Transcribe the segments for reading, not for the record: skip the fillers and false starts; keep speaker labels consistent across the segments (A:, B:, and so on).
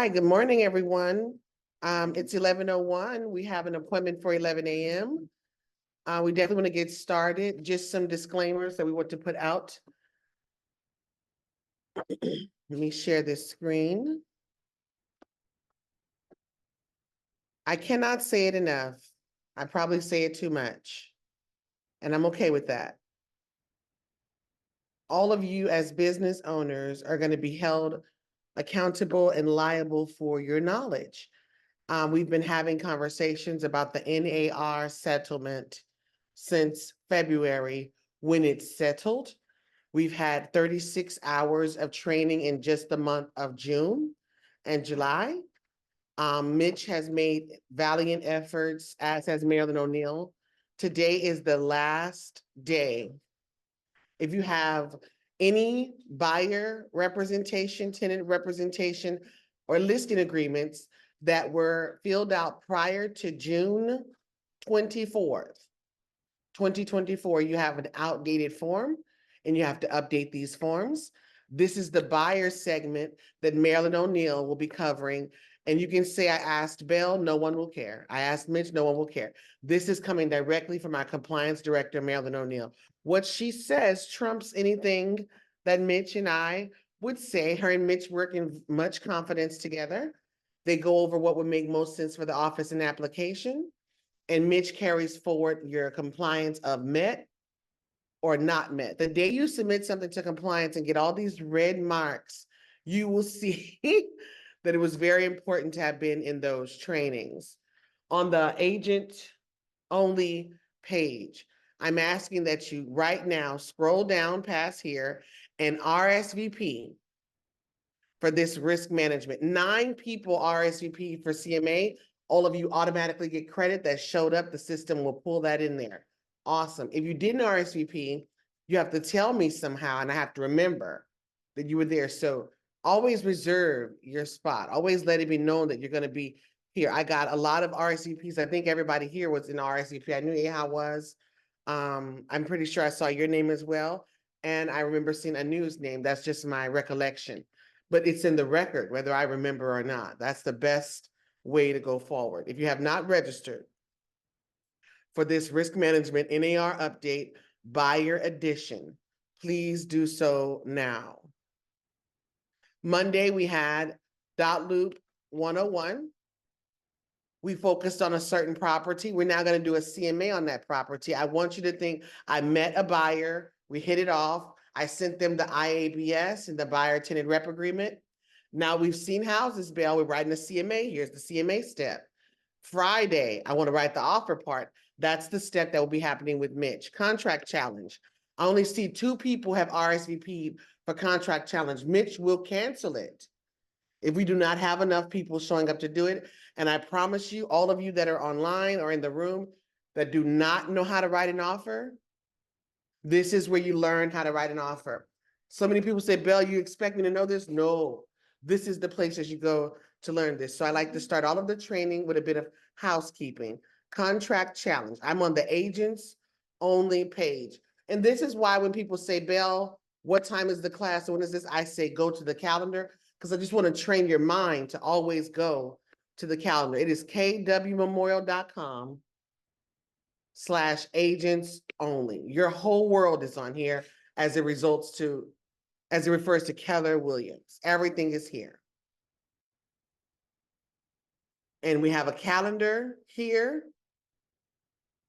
A: Hi, good morning, everyone. It's 11:01. We have an appointment for 11 a.m. We definitely want to get started. Just some disclaimers that we want to put out. Let me share this screen. I cannot say it enough. I probably say it too much, and I'm okay with that. All of you as business owners are going to be held accountable and liable for your knowledge. We've been having conversations about the NAR settlement since February when it settled. We've had 36 hours of training in just the month of June and July. Mitch has made valiant efforts, as has Marilyn O'Neill. Today is the last day. If you have any buyer representation, tenant representation, or listing agreements that were filled out prior to June 24th, 2024, you have an outdated form and you have to update these forms. This is the buyer segment that Marilyn O'Neill will be covering. And you can say, I asked Bill, no one will care. I asked Mitch, no one will care. This is coming directly from our compliance director, Marilyn O'Neill. What she says trumps anything that Mitch and I would say. Her and Mitch work in much confidence together. They go over what would make most sense for the office and application. And Mitch carries forward your compliance of met or not met. The day you submit something to compliance and get all these red marks, you will see that it was very important to have been in those trainings. On the agent only page, I'm asking that you right now scroll down past here and RSVP for this risk management. 9 people RSVP for CMA. All of you automatically get credit that showed up. The system will pull that in there. Awesome. If you didn't RSVP, you have to tell me somehow, and I have to remember that you were there. So always reserve your spot. Always let it be known that you're going to be here. I got a lot of RSVPs. I think everybody here was in RSVP. I knew Aha was. I'm pretty sure I saw your name as well. And I remember seeing a news name. That's just my recollection. But it's in the record, whether I remember or not. That's the best way to go forward. If you have not registered for this risk management NAR update buyer edition, please do so now. Monday, we had Dot Loop 101. We focused on a certain property. We're now going to do a CMA on that property. I want you to think I met a buyer. We hit it off. I sent them the IABS and the buyer tenant rep agreement. Now we've seen houses, Bill. We're writing a CMA. Here's the CMA step. Friday, I want to write the offer part. That's the step that will be happening with Mitch. Contract challenge. I only see 2 people have RSVP'd for contract challenge. Mitch will cancel it if we do not have enough people showing up to do it. And I promise you, all of you that are online or in the room that do not know how to write an offer, this is where you learn how to write an offer. So many people say, Belle, you expect me to know this? No, this is the place that you go to learn this. So I like to start all of the training with a bit of housekeeping. Contract challenge. I'm on the agents only page. And this is why when people say, Belle, what time is the class? When is this? I say, go to the calendar, because I just want to train your mind to always go to the calendar. It is kwmemorial.com/agents only. Your whole world is on here as it refers to Keller Williams. Everything is here. And we have a calendar here.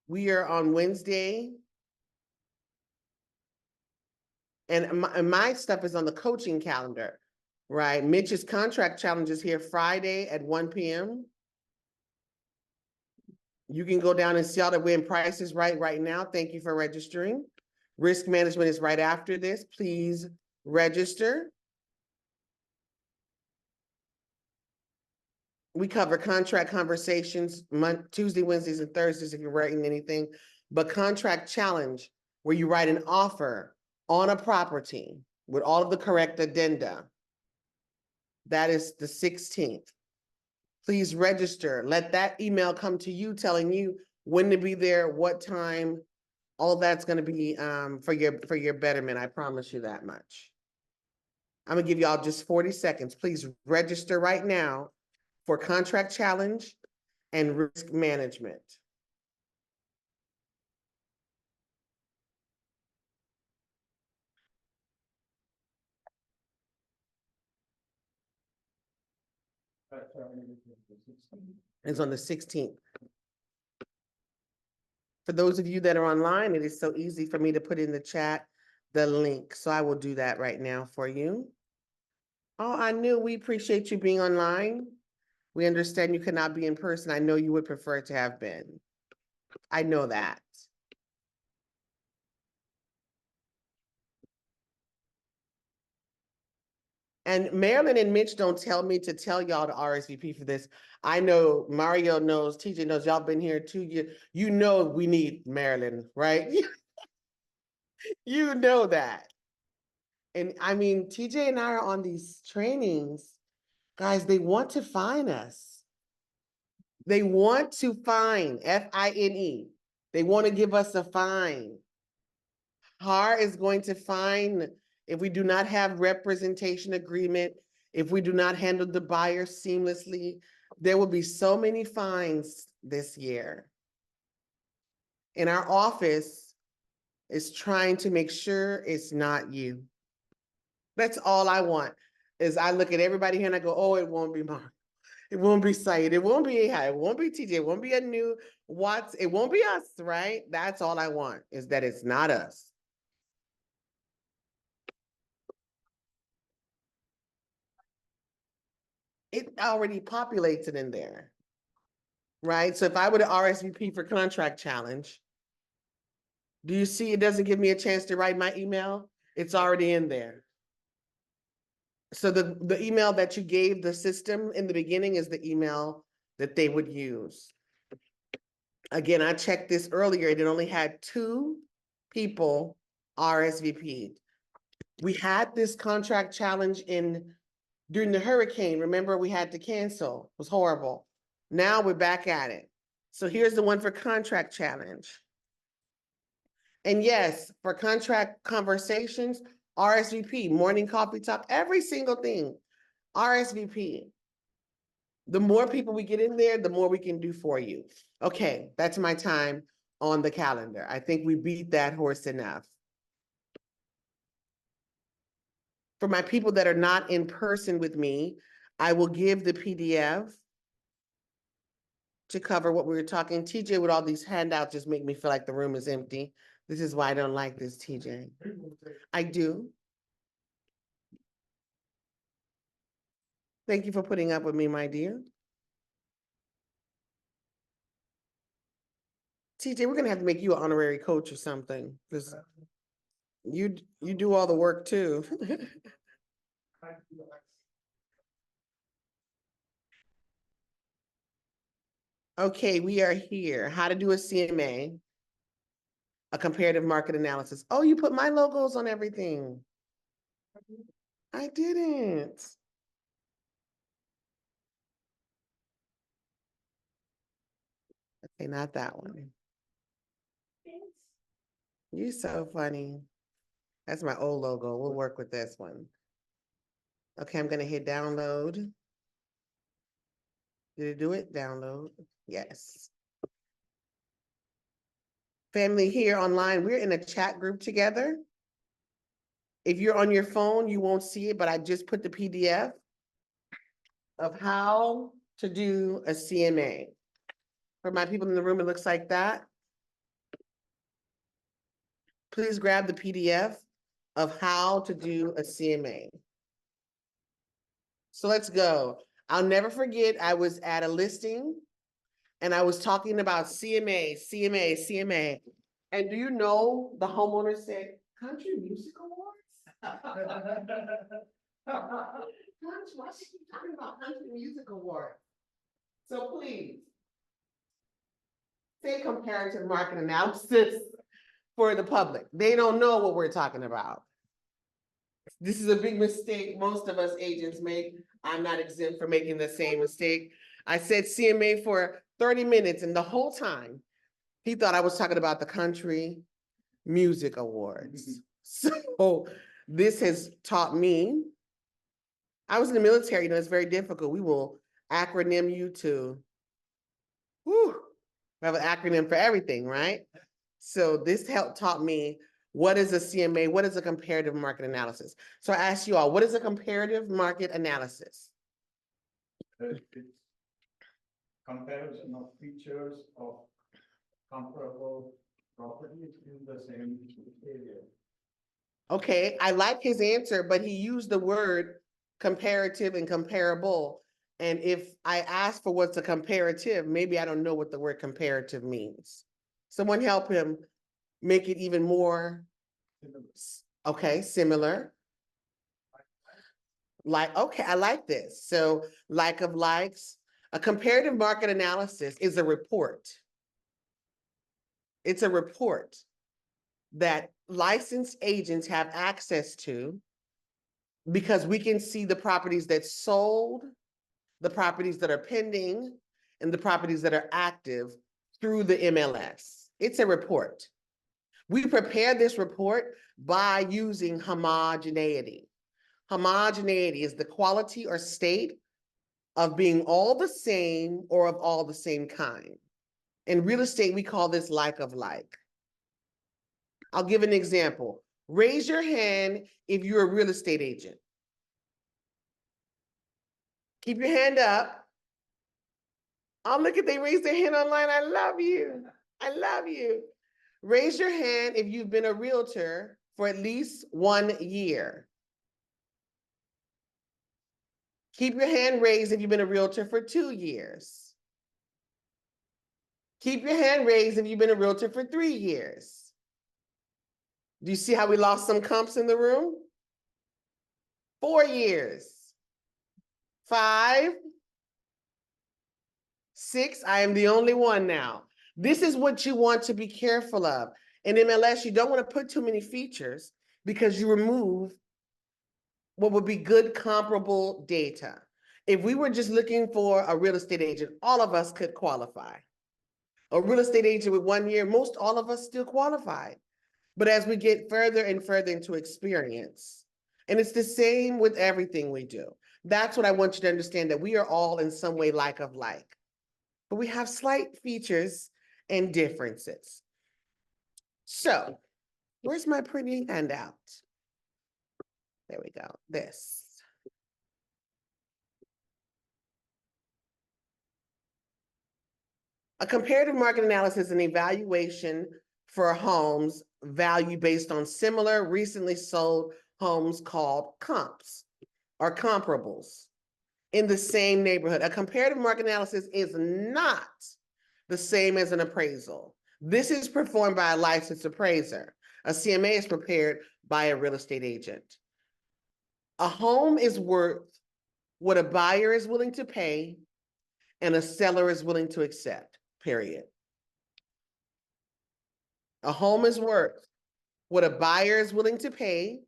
A: We are on Wednesday. And my stuff is on the coaching calendar, right? Mitch's contract challenge is here Friday at 1 p.m. You can go down and see all the win prices right now. Thank you for registering. Risk management is right after this. Please register. We cover contract conversations Tuesday, Wednesdays, and Thursdays if you're writing anything, but contract challenge, where you write an offer on a property with all of the correct addenda. That is the 16th. Please register. Let that email come to you telling you when to be there, what time. All that's going to be for your betterment. I promise you that much. I'm gonna give y'all just 40 seconds. Please register right now for contract challenge and risk management. It's on the 16th. For those of you that are online, it is so easy for me to put in the chat the link. So I will do that right now for you. Oh, I knew. We appreciate you being online. We understand you could not be in person. I know you would prefer to have been. I know that. And Marilyn and Mitch don't tell me to tell y'all to RSVP for this. I know Mario knows, TJ knows, y'all been here 2 years. You know we need Marilyn, right? You know that. And I mean, TJ and I are on these trainings. Guys, they want to fine us. They want to fine, F-I-N-E. They want to give us a fine. HAR is going to fine if we do not have representation agreement, if we do not handle the buyer seamlessly. There will be so many fines this year. And our office is trying to make sure it's not you. That's all I want, is I look at everybody here and I go, oh, it won't be Mark. It won't be Said. It won't be AI. It won't be TJ. It won't be a new Watts. It won't be us, right? That's all I want, is that it's not us. It already populates it in there, right? So if I were to RSVP for contract challenge, do you see it doesn't give me a chance to write my email? It's already in there. So the email that you gave the system in the beginning is the email that they would use. Again, I checked this earlier. It only had 2 people RSVP'd. We had this contract challenge during the hurricane. Remember, we had to cancel. It was horrible. Now we're back at it. So here's the one for contract challenge. And yes, for contract conversations, RSVP, morning coffee talk, every single thing, RSVP. The more people we get in there, the more we can do for you. Okay, that's my time on the calendar. I think we beat that horse enough. For my people that are not in person with me, I will give the PDF to cover what we were talking. TJ, with all these handouts, just make me feel like the room is empty. This is why I don't like this, TJ. I do. Thank you for putting up with me, my dear. TJ, we're gonna have to make you an honorary coach or something, because you do all the work too. Okay, we are here. How to do a CMA, a comparative market analysis. Oh, you put my logos on everything. I didn't. Okay, not that one. You're so funny. That's my old logo. We'll work with this one. Okay, I'm gonna hit download. Did it do it? Download. Yes. Family here online, we're in a chat group together. If you're on your phone, you won't see it, but I just put the PDF of how to do a CMA. For my people in the room, it looks like that. Please grab the PDF of how to do a CMA. So let's go. I'll never forget, I was at a listing and I was talking about CMA, CMA, CMA. And do you know, the homeowner said, Country Music Awards? Why should you talking about Country Music Awards? So please, say comparative market analysis for the public. They don't know what we're talking about. This is a big mistake most of us agents make. I'm not exempt from making the same mistake. I said CMA for 30 minutes, and the whole time he thought I was talking about the Country Music Awards. So this has taught me I was in the military, it's very difficult. We will acronym you to, whew, we have an acronym for everything, right? So this taught me what is a CMA, what is a comparative market analysis. So I asked you all, what is a comparative market analysis?
B: It's comparison of features of comparable properties in the same area.
A: Okay, I like his answer, but he used the word comparative and comparable. And if I ask for what's a comparative, maybe I don't know what the word comparative means. Someone help him make it even more, okay, similar. Like, okay, I like this. So like of likes, a comparative market analysis is a report. It's a report that licensed agents have access to because we can see the properties that sold, the properties that are pending, and the properties that are active through the MLS. It's a report. We prepare this report by using homogeneity. Homogeneity is the quality or state of being all the same or of all the same kind. In real estate, we call this like of like. I'll give an example. Raise your hand if you're a real estate agent. Keep your hand up. Oh, look at they raised their hand online. I love you. I love you. Raise your hand if you've been a realtor for at least 1 year. Keep your hand raised if you've been a realtor for 2 years. Keep your hand raised if you've been a realtor for 3 years. Do you see how we lost some comps in the room? 4 years. 5, 6, I am the only one now. This is what you want to be careful of. In MLS, you don't want to put too many features because you remove what would be good comparable data. If we were just looking for a real estate agent, all of us could qualify. A real estate agent with 1 year, most all of us still qualified. But as we get further and further into experience, and it's the same with everything we do. That's what I want you to understand, that we are all in some way like of like, but we have slight features and differences. So where's my pretty handout? There we go, this. A comparative market analysis is an evaluation for homes value based on similar recently sold homes called comps or comparables in the same neighborhood. A comparative market analysis is not the same as an appraisal. This is performed by a licensed appraiser. A CMA is prepared by a real estate agent. A home is worth what a buyer is willing to pay and a seller is willing to accept, period. A home is worth what a buyer is willing to pay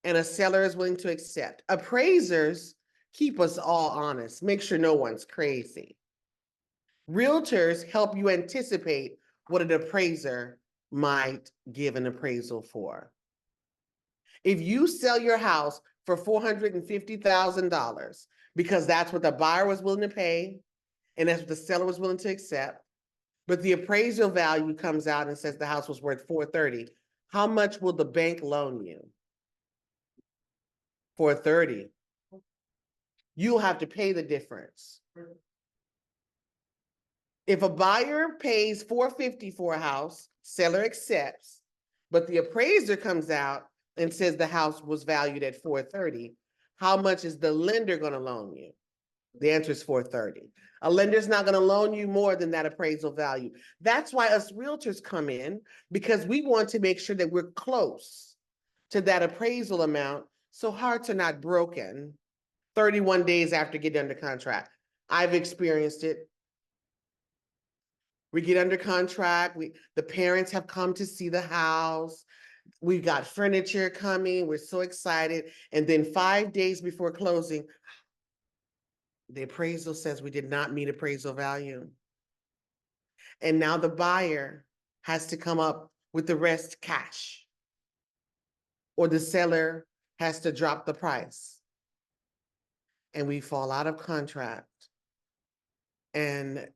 A: and a seller is willing to accept. Appraisers keep us all honest, make sure no one's crazy. Realtors help you anticipate what an appraiser might give an appraisal for. If you sell your house for $450,000 because that's what the buyer was willing to pay and that's what the seller was willing to accept, but the appraisal value comes out and says the house was worth $430,000, how much will the bank loan you? $430,000. You'll have to pay the difference. If a buyer pays $450,000 for a house, seller accepts, but the appraiser comes out and says the house was valued at $430,000, how much is the lender going to loan you? The answer is $430,000. A lender's not going to loan you more than that appraisal value. That's why us realtors come in, because we want to make sure that we're close to that appraisal amount so hearts are not broken 31 days after getting under contract. I've experienced it. We get under contract, the parents have come to see the house, we've got furniture coming, we're so excited, and then 5 days before closing, the appraisal says we did not meet appraisal value. And now the buyer has to come up with the rest cash, or the seller has to drop the price. and we fall out of contract, and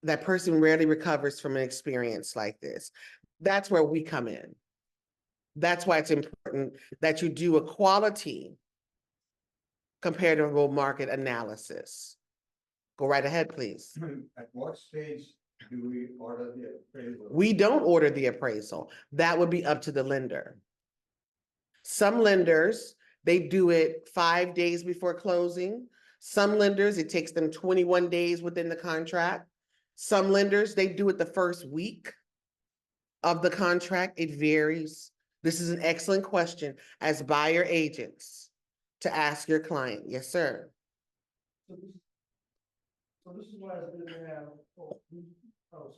A: that person rarely recovers from an experience like this, that's where we come in. That's why it's important that you do a quality comparable market analysis. Go right ahead, please.
B: At what stage do we order the appraisal?
A: We don't order the appraisal. That would be up to the lender. Some lenders, they do it 5 days before closing. Some lenders, it takes them 21 days within the contract. Some lenders, they do it the first week of the contract. It varies. This is an excellent question as buyer agents to ask your client. Yes, sir.
C: So this is why it's good to have, so this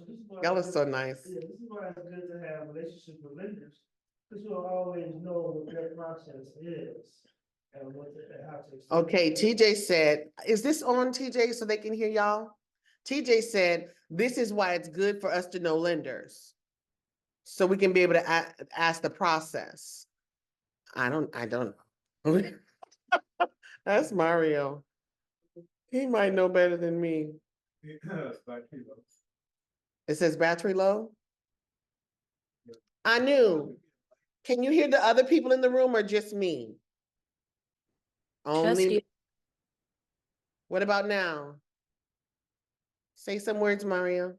C: is why.
A: Y'all are so nice.
C: Yeah, this is why it's good to have relationships with lenders, because you'll always know what their process is and what, and how to.
A: Okay, TJ said, is this on, TJ, so they can hear y'all? TJ said, this is why it's good for us to know lenders. So we can be able to ask the process. I don't know. That's Mario. He might know better than me. It says battery low? I knew. Can you hear the other people in the room or just me?
D: Just you.
A: What about now? Say some words, Mario.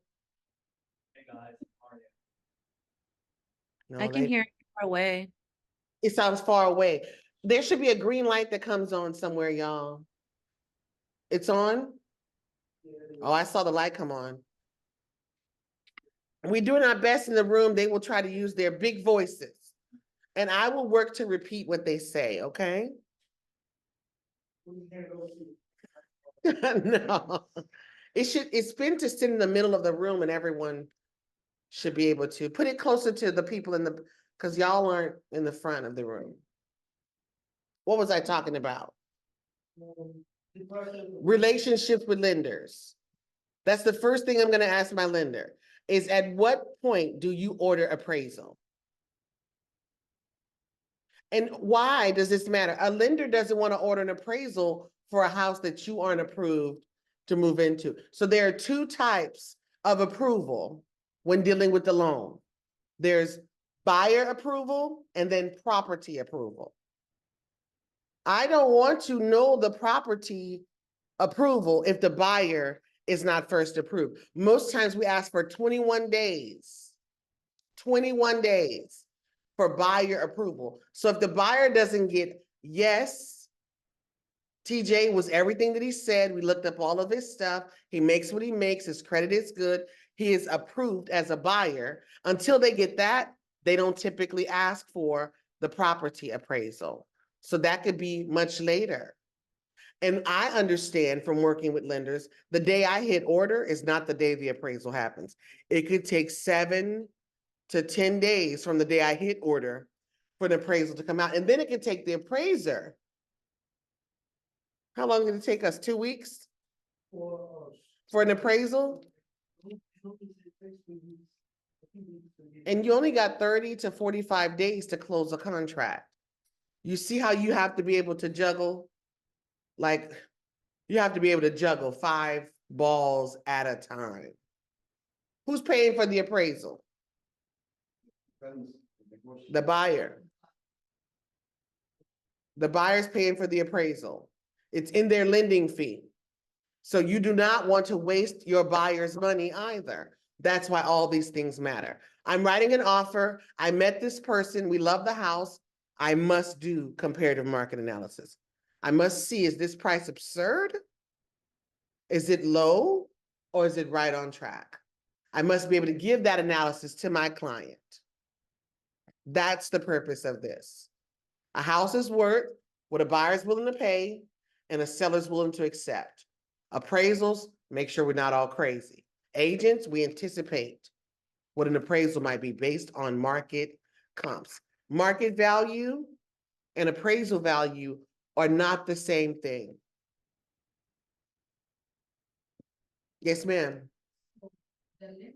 B: Hey guys, how are you?
A: No,
D: I can hear it far away.
A: it sounds far away. There should be a green light that comes on somewhere, y'all. It's on? Oh, I saw the light come on. We're doing our best in the room. They will try to use their big voices. And I will work to repeat what they say, okay? No. It's been to sit in the middle of the room and everyone should be able to. Put it closer to the people in the, because y'all aren't in the front of the room. What was I talking about? Relationships with lenders. That's the first thing I'm gonna ask my lender, is at what point do you order appraisal? And why does this matter? A lender doesn't want to order an appraisal for a house that you aren't approved to move into. So there are two types of approval when dealing with the loan. There's buyer approval and then property approval. I don't want to know the property approval if the buyer is not first approved. Most times we ask for 21 days, 21 days for buyer approval. So if the buyer doesn't get yes, TJ was everything that he said. We looked up all of his stuff. He makes what he makes. His credit is good. He is approved as a buyer. Until they get that, they don't typically ask for the property appraisal. So that could be much later. And I understand from working with lenders, the day I hit order is not the day the appraisal happens. It could take 7 to 10 days from the day I hit order for the appraisal to come out. And then it could take the appraiser. How long did it take us? 2 weeks for an appraisal? And you only got 30 to 45 days to close a contract. You see how you have to be able to juggle? Like, you have to be able to juggle 5 balls at a time. Who's paying for the appraisal? The buyer. The buyer's paying for the appraisal. It's in their lending fee. So you do not want to waste your buyer's money either. That's why all these things matter. I'm writing an offer. I met this person. We love the house. I must do comparative market analysis. I must see, is this price absurd? Is it low or is it right on track? I must be able to give that analysis to my client. That's the purpose of this. A house is worth what a buyer is willing to pay and a seller is willing to accept. Appraisals, make sure we're not all crazy. Agents, we anticipate what an appraisal might be based on market comps. Market value and appraisal value are not the same thing. Yes, ma'am.
E: The lender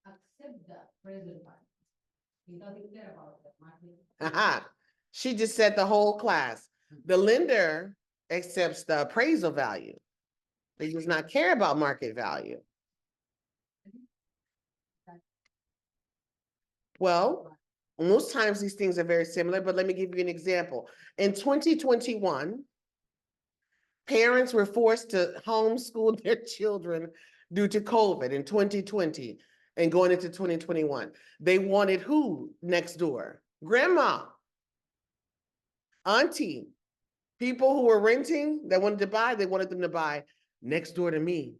E: accept the appraisal part. He doesn't care about the market.
A: Aha. She just said the whole class. The lender accepts the appraisal value. They does not care about market value. Well, most times these things are very similar, but let me give you an example. In 2021, parents were forced to homeschool their children due to COVID in 2020 and going into 2021. They wanted who next door? Grandma, auntie, people who were renting that wanted to buy, they wanted them to buy next door to me.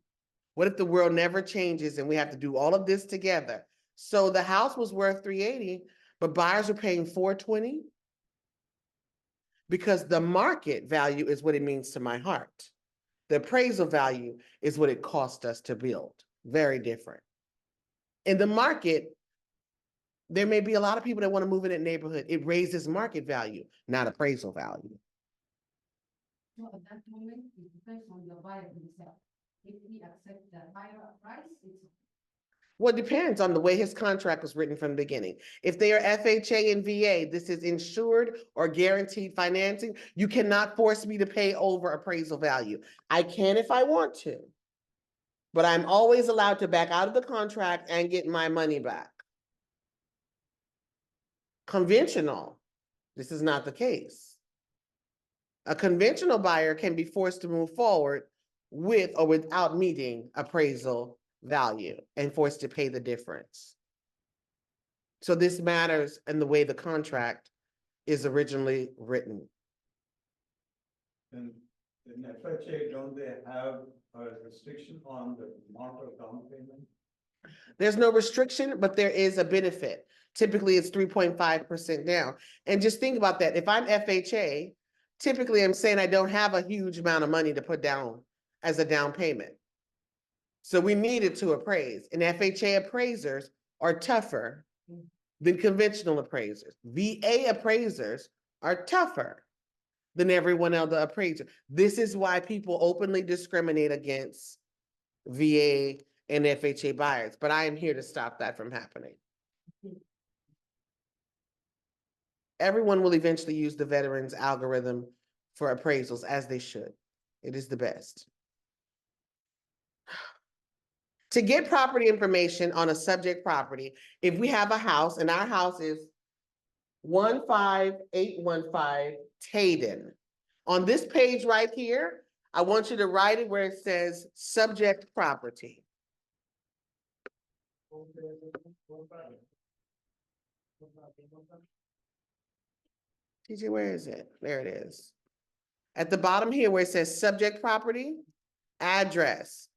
A: What if the world never changes and we have to do all of this together? So the house was worth 380, but buyers are paying 420 because the market value is what it means to my heart. The appraisal value is what it cost us to build. Very different. In the market, there may be a lot of people that want to move in that neighborhood. It raises market value, not appraisal value.
E: So at that moment, it depends on the buyer himself. If he accepts the higher price, it's
A: Well, it depends on the way his contract was written from the beginning. If they are FHA and VA, this is insured or guaranteed financing. You cannot force me to pay over appraisal value. I can if I want to, but I'm always allowed to back out of the contract and get my money back. Conventional, this is not the case. A conventional buyer can be forced to move forward with or without meeting appraisal value and forced to pay the difference. So this matters in the way the contract is originally written.
B: And in FHA, don't they have a restriction on the amount of down payment?
A: There's no restriction, but there is a benefit. Typically, it's 3.5% down. And just think about that. If I'm FHA, typically I'm saying I don't have a huge amount of money to put down as a down payment. So we needed to appraise, and FHA appraisers are tougher than conventional appraisers. VA appraisers are tougher than everyone else appraiser. This is why people openly discriminate against VA and FHA buyers, but I am here to stop that from happening. Everyone will eventually use the veterans algorithm for appraisals, as they should. It is the best. To get property information on a subject property, if we have a house and our house is 15815 Tayden. On this page right here, I want you to write it where it says subject property. TJ, where is it? There it is. At the bottom here where it says subject property, address.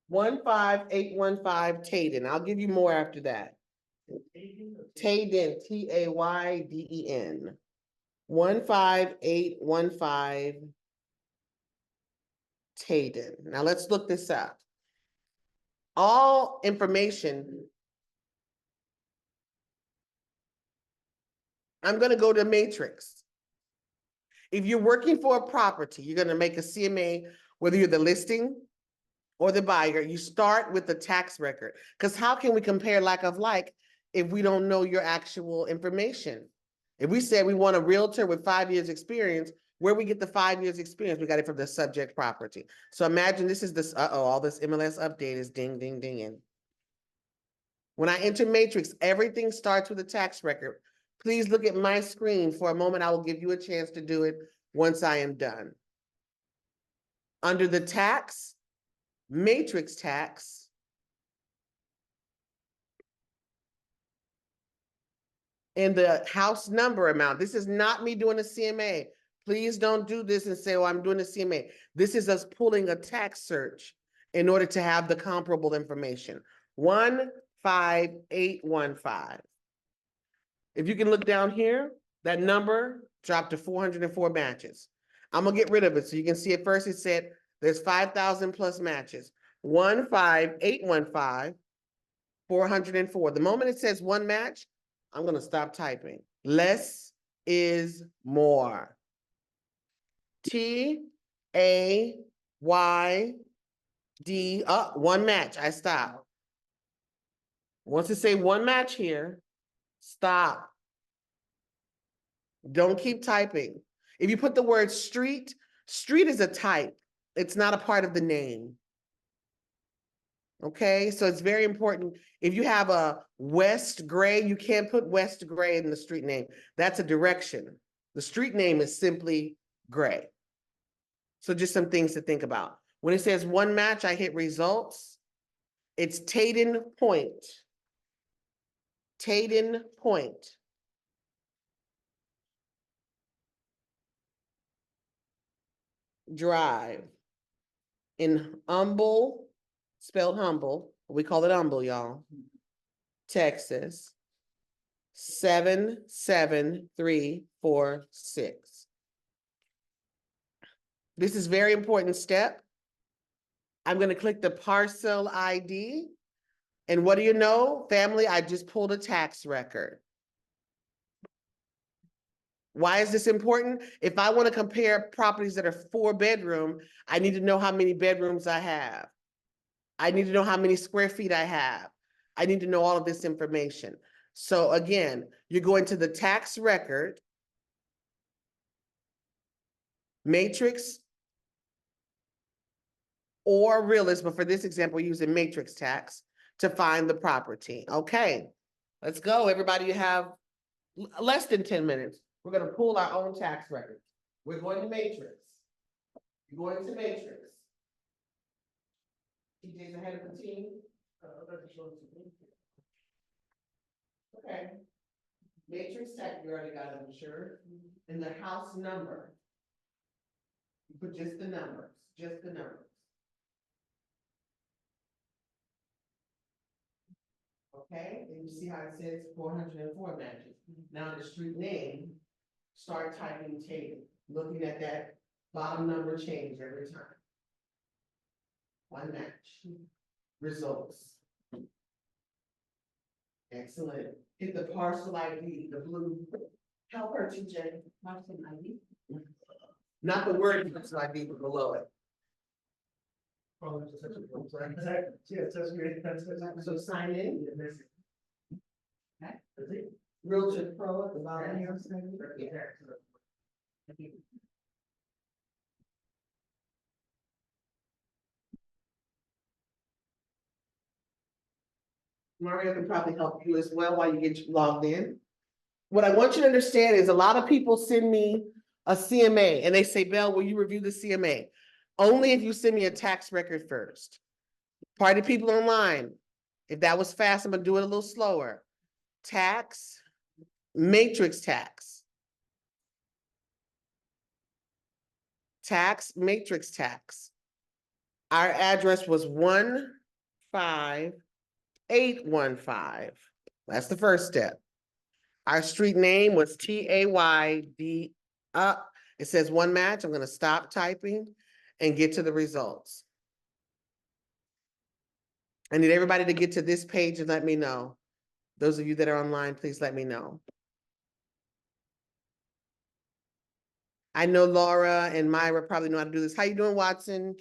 A: 15815 Tayden. I'll give you more after that. Tayden, Tayden. 15815 Tayden. Now let's look this up. All information. I'm going to go to matrix. If you're working for a property, you're going to make a CMA, whether you're the listing or the buyer, you start with the tax record. Because how can we compare like of like if we don't know your actual information? If we said we want a realtor with 5 years experience, where we get the 5 years experience, we got it from the subject property. So imagine this is this, all this MLS update is ding, ding, dinging. When I enter matrix, everything starts with a tax record. Please look at my screen for a moment. I will give you a chance to do it once I am done. Under the tax, matrix tax, and the house number amount. This is not me doing a CMA. Please don't do this and say, oh, I'm doing a CMA. This is us pulling a tax search in order to have the comparable information. 15815. If you can look down here, that number dropped to 404 matches. I'm gonna get rid of it so you can see at first it said there's 5,000 plus matches. 15815, 404. The moment it says one match, I'm gonna stop typing. Less is more. TAYD, one match, I stop. Once it say one match here, stop. Don't keep typing. If you put the word street, street is a type. It's not a part of the name. Okay, so it's very important. If you have a West Gray, you can't put West Gray in the street name. That's a direction. The street name is simply Gray. So just some things to think about. When it says one match, I hit results. It's Taden Point. Taden Point. Drive in Humble, spelled humble, we call it Humble, y'all. Texas, 77346. This is very important step. I'm going to click the parcel ID. And what do you know, family? I just pulled a tax record. Why is this important? If I want to compare properties that are 4-bedroom, I need to know how many bedrooms I have. I need to know how many square feet I have. I need to know all of this information. So again, you're going to the tax record, matrix, or realist, but for this example, using matrix tax to find the property. Okay, let's go. Everybody, you have less than 10 minutes. We're going to pull our own tax record. We're going to matrix. You're going to matrix. TJ's ahead of the team. Okay. Matrix tax, you already got it, I'm sure. And the house number. You put just the numbers, just the numbers. Okay, and you see how it says 404 matches. Now the street name, start typing table, looking at that bottom number change every time. One match. Results. Excellent. Hit the parcel ID, the blue. Help her, TJ.
E: Parcel ID.
A: Not the word parcel ID, but below it. So sign in. Realtor Pro at the bottom here. Mario can probably help you as well while you get logged in. What I want you to understand is a lot of people send me a CMA and they say, Belle, will you review the CMA? Only if you send me a tax record first. Party people online, if that was fast, I'm gonna do it a little slower. Tax, matrix tax. Tax, matrix tax. Our address was 15815. That's the first step. Our street name was TAYD. It says one match. I'm going to stop typing and get to the results. I need everybody to get to this page and let me know. Those of you that are online, please let me know. I know Laura and Myra probably know how to do this. How you doing, Watson?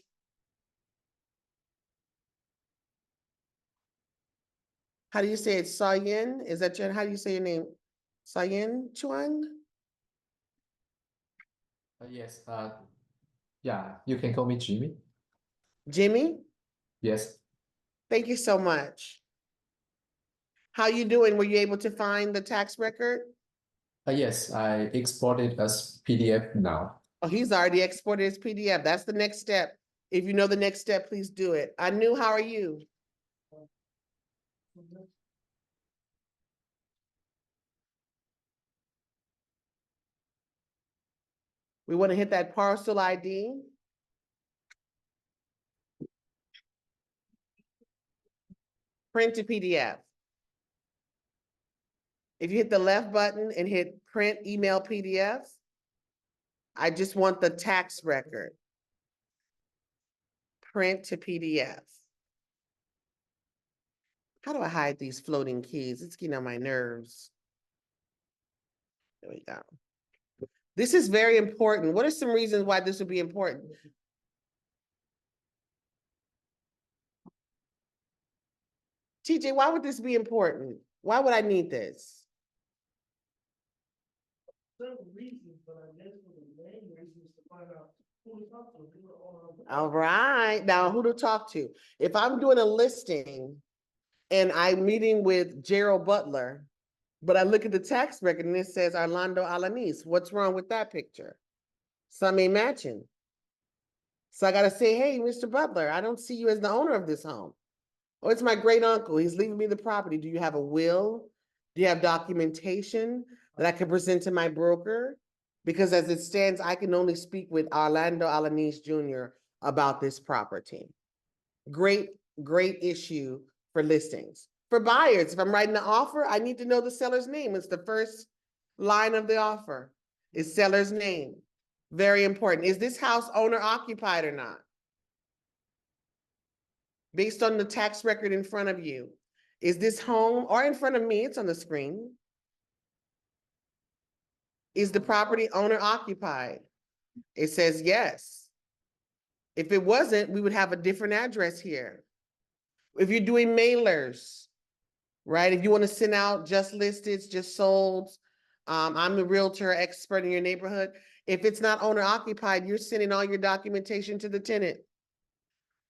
A: How do you say it? Sayen? Is that how do you say your name? Sayen Chuan?
D: Yes, yeah, you can call me Jimmy.
A: Jimmy?
D: Yes,
A: Thank you so much. How you doing? Were you able to find the tax record?
D: yes, I exported as PDF now.
A: Oh, he's already exported his PDF. That's the next step. If you know the next step, please do it. Anu, how are you? We want to hit that parcel ID. Print to PDF. If you hit the left button and hit print email PDF, I just want the tax record. Print to PDF. How do I hide these floating keys? It's getting on my nerves. There we go. This is very important. What are some reasons why this would be important? TJ, why would this be important? Why would I need this?
C: several reasons, but I guess for the main reason is to find out who to talk to, who the owner of the
A: All
C: property.
A: right, now who to talk to? If I'm doing a listing and I'm meeting with Gerald Butler, but I look at the tax record and it says Orlando Alanis, what's wrong with that picture? Some ain't matching. So I gotta say, hey, Mr. Butler, I don't see you as the owner of this home. Oh, it's my great uncle. He's leaving me the property. Do you have a will? Do you have documentation that I can present to my broker? Because as it stands, I can only speak with Orlando Alanis Jr. about this property. Great, great issue for listings. For buyers, if I'm writing an offer, I need to know the seller's name. It's the first line of the offer, is seller's name. Very important. Is this house owner occupied or not? Based on the tax record in front of you, is this home, or in front of me, it's on the screen. Is the property owner occupied? It says yes. If it wasn't, we would have a different address here. If you're doing mailers, right? If you want to send out just listed, just sold, I'm the realtor expert in your neighborhood. If it's not owner occupied, you're sending all your documentation to the tenant.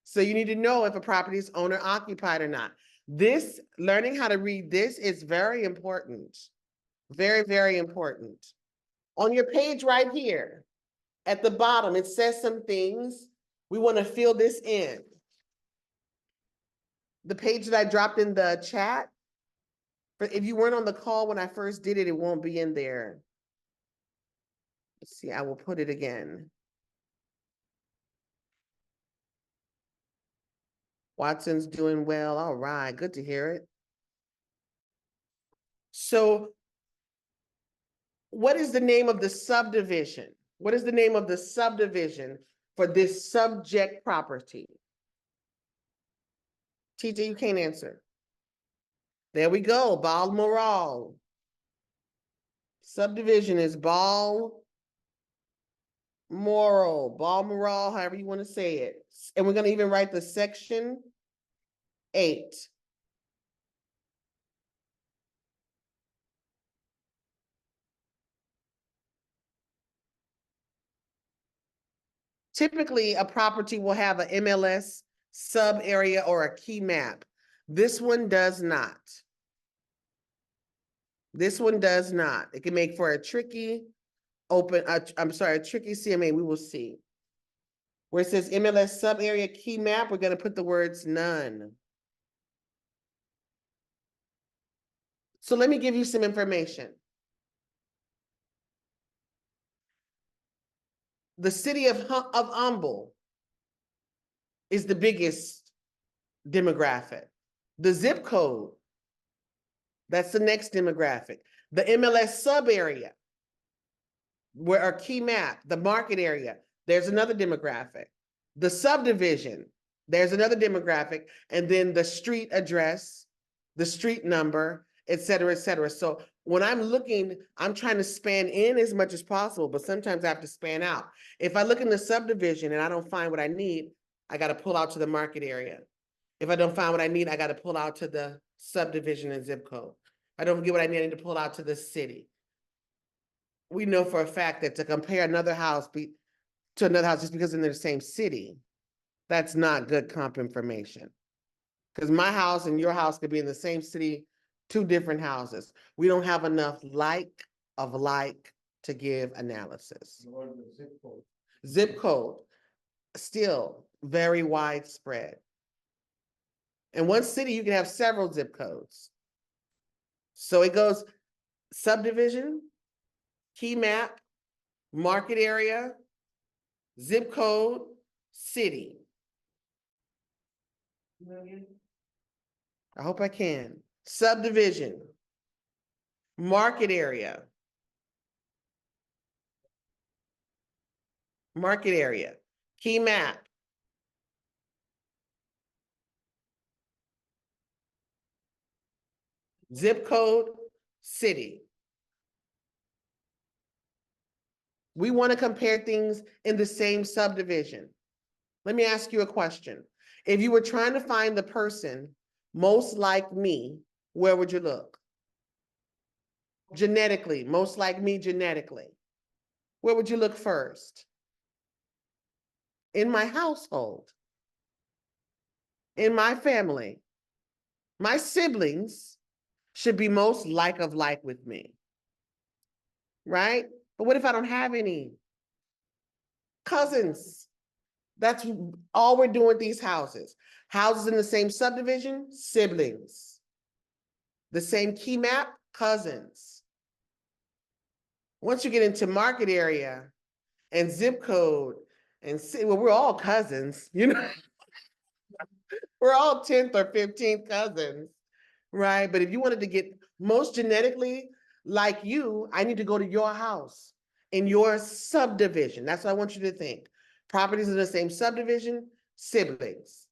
A: So you need to know if a property is owner occupied or not. This, learning how to read this is very important. Very, very important. On your page right here, at the bottom, it says some things. We want to fill this in. The page that I dropped in the chat, but if you weren't on the call when I first did it, it won't be in there. Let's see, I will put it again. Watson's doing well. All right, good to hear it. So what is the name of the subdivision? What is the name of the subdivision for this subject property? TJ, you can't answer. There we go, Balmoral. Subdivision is Balmoral, however you want to say it. And we're gonna even write the section 8. Typically, a property will have an MLS sub area or a key map. This one does not. This one does not. It can make for a tricky a tricky CMA, we will see. Where it says MLS sub area key map, we're gonna put the words none. So let me give you some information. The city of Humble is the biggest demographic. The zip code, that's the next demographic. The MLS sub area, where our key map, the market area, there's another demographic. The subdivision, there's another demographic, and then the street address, the street number, et cetera, et cetera. So when I'm looking, I'm trying to span in as much as possible, but sometimes I have to span out. If I look in the subdivision and I don't find what I need, I got to pull out to the market area. If I don't find what I need, I got to pull out to the subdivision and zip code. If I don't get what I need to pull out to the city. We know for a fact that to compare another house to another house just because they're in the same city, that's not good comp information. Because my house and your house could be in the same city, 2 different houses. We don't have enough like to give analysis.
B: What the zip code?
A: Zip code, still very widespread. In one city, you can have several zip codes. So it goes subdivision, key map, market area, zip code, city. I hope I can. Subdivision, market area, key map, zip code, city. We want to compare things in the same subdivision. Let me ask you a question. If you were trying to find the person most like me, where would you look? Genetically, most like me genetically. Where would you look first? In my household, in my family, my siblings should be most like with me, right? But what if I don't have any cousins? That's all we're doing with these houses. Houses in the same subdivision, siblings. The same key map, cousins. Once you get into market area and zip code and see, well, we're all cousins, you know? We're all 10th or 15th cousins, right? But if you wanted to get most genetically like you, I need to go to your house in your subdivision. That's what I want you to think. Properties in the same subdivision, siblings.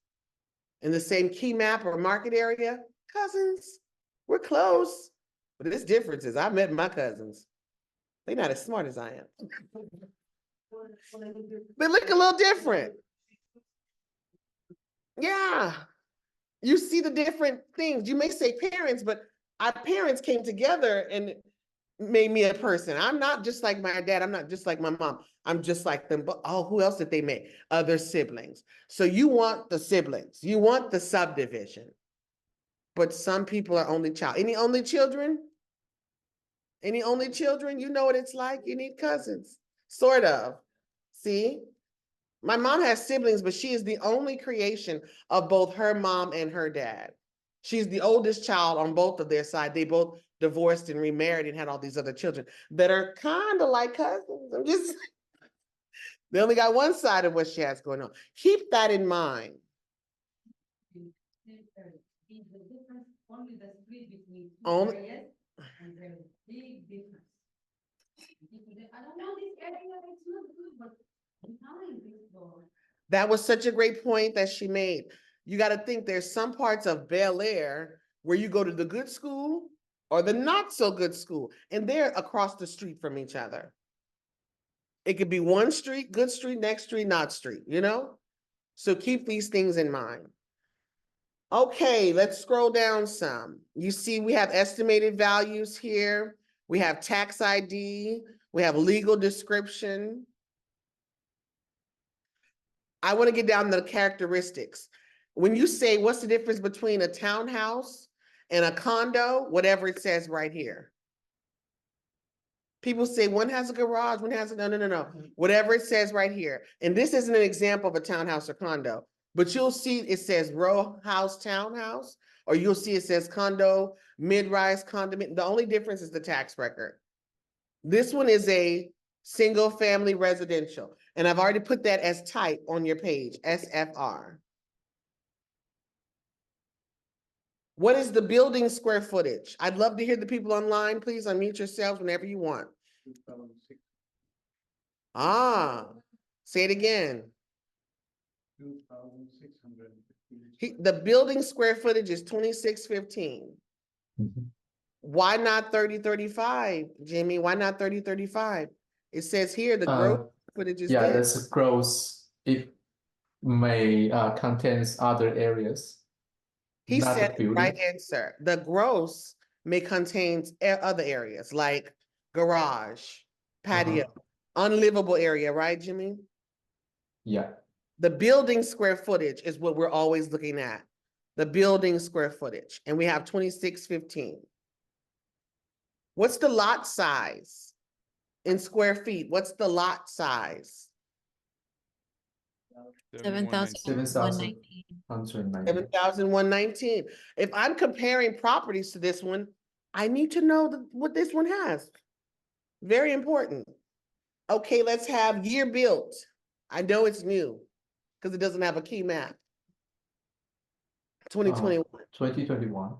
A: In the same key map or market area, cousins. We're close. But there's differences. I met my cousins. They're not as smart as I am. They look a little different. Yeah. You see the different things. You may say parents, but our parents came together and made me a person. I'm not just like my dad. I'm not just like my mom. I'm just like them. But oh, who else did they make? Other siblings. So you want the siblings. You want the subdivision. But some people are only child. Any only children? Any only children? You know what it's like. You need cousins. Sort of. See? My mom has siblings, but she is the only creation of both her mom and her dad. She's the oldest child on both of their side. They both divorced and remarried and had all these other children that are kind of like cousins. I'm just, they only got one side of what she has going on. Keep that in mind.
E: Is the difference only the split between two
A: Only-
E: areas, and there is big difference. I don't know this area, it's not good, but behind this door.
A: That was such a great point that she made. You got to think there's some parts of Bel Air where you go to the good school or the not so good school, and they're across the street from each other. It could be one street, good street, next street, not street, you know? So keep these things in mind. Okay, let's scroll down some. You see, we have estimated values here. We have tax ID. We have legal description. I want to get down to the characteristics. When you say, what's the difference between a townhouse and a condo, whatever it says right here. People say one has a garage, one has a, no. Whatever it says right here. And this isn't an example of a townhouse or condo, but you'll see it says row house, townhouse, or you'll see it says condo, mid-rise condominium. The only difference is the tax record. This one is a single family residential. And I've already put that as type on your page, SFR. What is the building square footage? I'd love to hear the people online. Please unmute yourselves whenever you want.
B: 2006,
A: Ah, say it again.
B: 2,615.
A: The building square footage is 2615.
D: Mhm.
A: Why not 3035, Jimmy? Why not 3035? It says here the gross footage is
D: Yeah,
A: this.
D: that's gross. It may contains other areas.
A: He
D: not the
A: said the right
D: building.
A: answer. The gross may contain other areas like garage, patio, unlivable area, right, Jimmy?
D: Yeah.
A: The building square footage is what we're always looking at. The building square footage, and we have 2615. What's the lot size in square feet? What's the lot size?
D: 7,119.
A: 7,119. If I'm comparing properties to this one, I need to know what this one has. Very important. Okay, let's have year built. I know it's new because it doesn't have a key map. 2021.
D: 2021.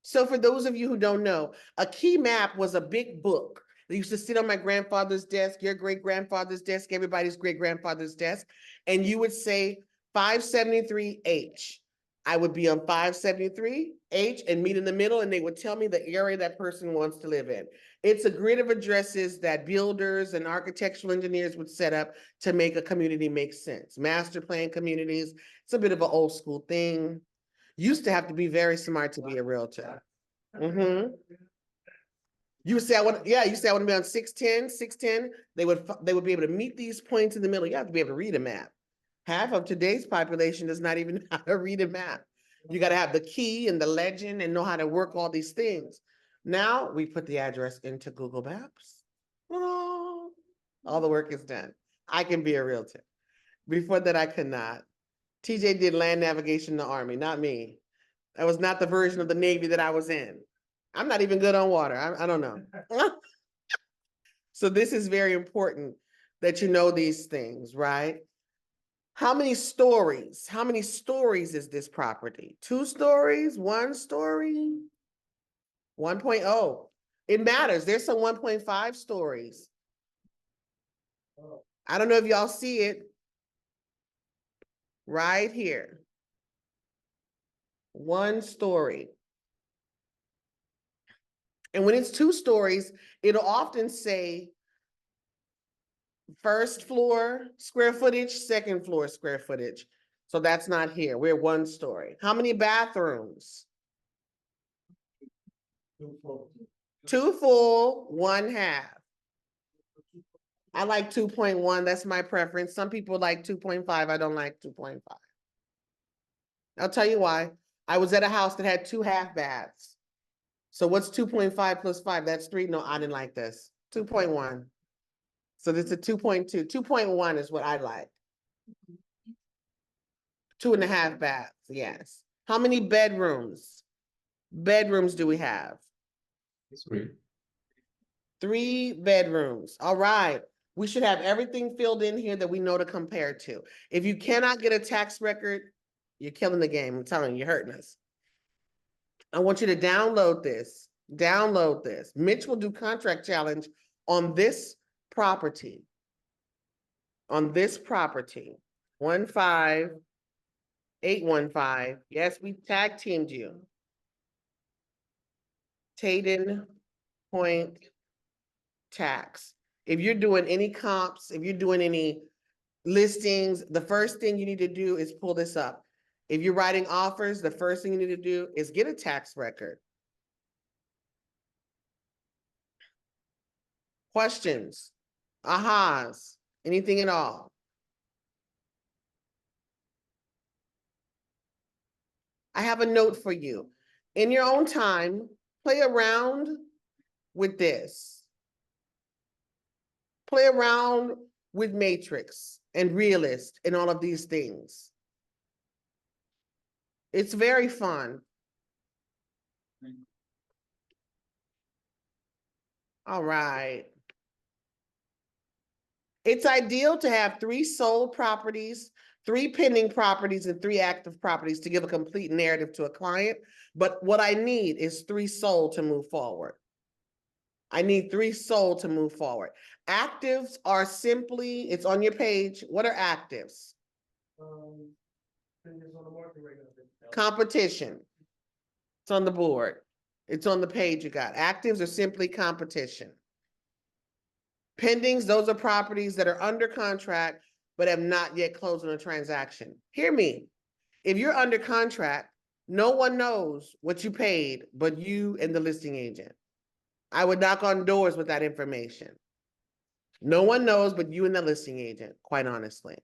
A: So for those of you who don't know, a key map was a big book that used to sit on my grandfather's desk, your great-grandfather's desk, everybody's great-grandfather's desk, and you would say 573H. I would be on 573H and meet in the middle, and they would tell me the area that person wants to live in. It's a grid of addresses that builders and architectural engineers would set up to make a community make sense. Master plan communities, it's a bit of an old school thing. Used to have to be very smart to be a realtor. You would say, I want, yeah, you say I want to be on 610. They would be able to meet these points in the middle. You have to be able to read a map. Half of today's population does not even know how to read a map. You got to have the key and the legend and know how to work all these things. Now we put the address into Google Maps. Oh, all the work is done. I can be a realtor. Before that, I could not. TJ did land navigation in the Army, not me. That was not the version of the Navy that I was in. I'm not even good on water. I don't know. So this is very important that you know these things, right? How many stories? How many stories is this property? 2 stories? 1 story? 1.0. It matters. There's some 1.5 stories. I don't know if y'all see it right here. 1 story. And when it's 2 stories, it'll often say first floor square footage, second floor square footage. So that's not here. We're 1 story. How many bathrooms? 2 full, 1 half. I like 2.1. That's my preference. Some people like 2.5. I don't like 2.5. I'll tell you why. I was at a house that had 2 half baths. So what's 2.5 plus 5? That's 3. No, I didn't like this. 2.1. So this is a 2.2. 2.1 is what I like. 2.5 baths, yes. How many bedrooms? Bedrooms do we have?
D: 3.
A: 3 bedrooms. All right. We should have everything filled in here that we know to compare to. If you cannot get a tax record, you're killing the game. I'm telling you, you're hurting us. I want you to download this. Download this. Mitch will do contract challenge on this property. On this property. 15815. Yes, we tag teamed you. Taden Point Tax. If you're doing any comps, if you're doing any listings, the first thing you need to do is pull this up. If you're writing offers, the first thing you need to do is get a tax record. Questions, ahas, anything at all? I have a note for you. In your own time, play around with this. Play around with Matrix and Realist and all of these things. It's very fun. All right. It's ideal to have 3 sold properties, 3 pending properties, and 3 active properties to give a complete narrative to a client. But what I need is 3 sold to move forward. I need 3 sold to move forward. Actives are simply, it's on your page. What are actives?
C: Thing is on the market right now.
A: Competition. It's on the board. It's on the page you got. Actives are simply competition. Pendings, those are properties that are under contract but have not yet closed on a transaction. Hear me. If you're under contract, no one knows what you paid but you and the listing agent. I would knock on doors with that information. No one knows but you and the listing agent, quite honestly.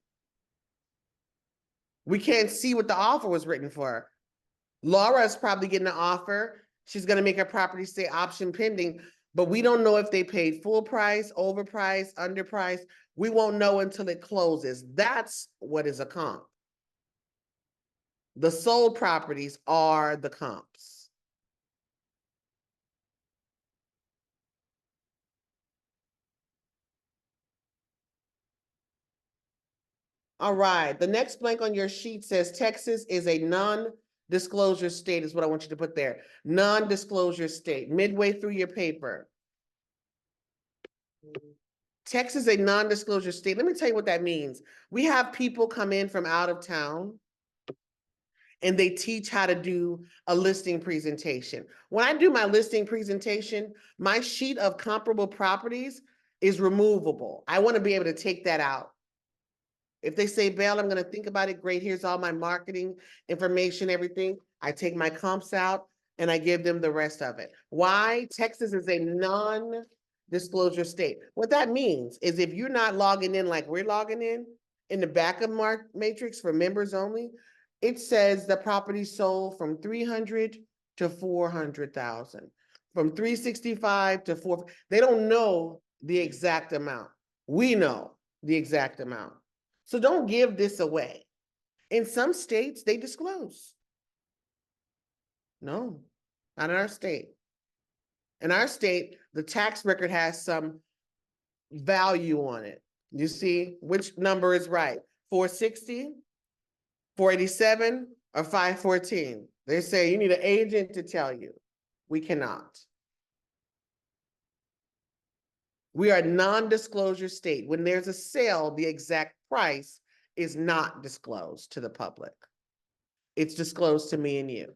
A: We can't see what the offer was written for. Laura is probably getting an offer. She's going to make her property say option pending, but we don't know if they paid full price, overpriced, underpriced. We won't know until it closes. That's what is a comp. The sold properties are the comps. All right, the next blank on your sheet says Texas is a non-disclosure state is what I want you to put there. Non-disclosure state, midway through your paper. Texas is a non-disclosure state. Let me tell you what that means. We have people come in from out of town and they teach how to do a listing presentation. When I do my listing presentation, my sheet of comparable properties is removable. I want to be able to take that out. If they say, Belle, I'm going to think about it, great, here's all my marketing information, everything. I take my comps out. and I give them the rest of it. Why? Texas is a non-disclosure state. What that means is if you're not logging in like we're logging in the back of Mark Matrix for members only, it says the property sold from 300 to 400,000, from 365 to 4. They don't know the exact amount. We know the exact amount. So don't give this away. In some states, they disclose. No, not in our state. In our state, the tax record has some value on it. You see which number is right? 460, 487, or 514? They say you need an agent to tell you. We cannot. We are a non-disclosure state. When there's a sale, the exact price is not disclosed to the public. It's disclosed to me and you.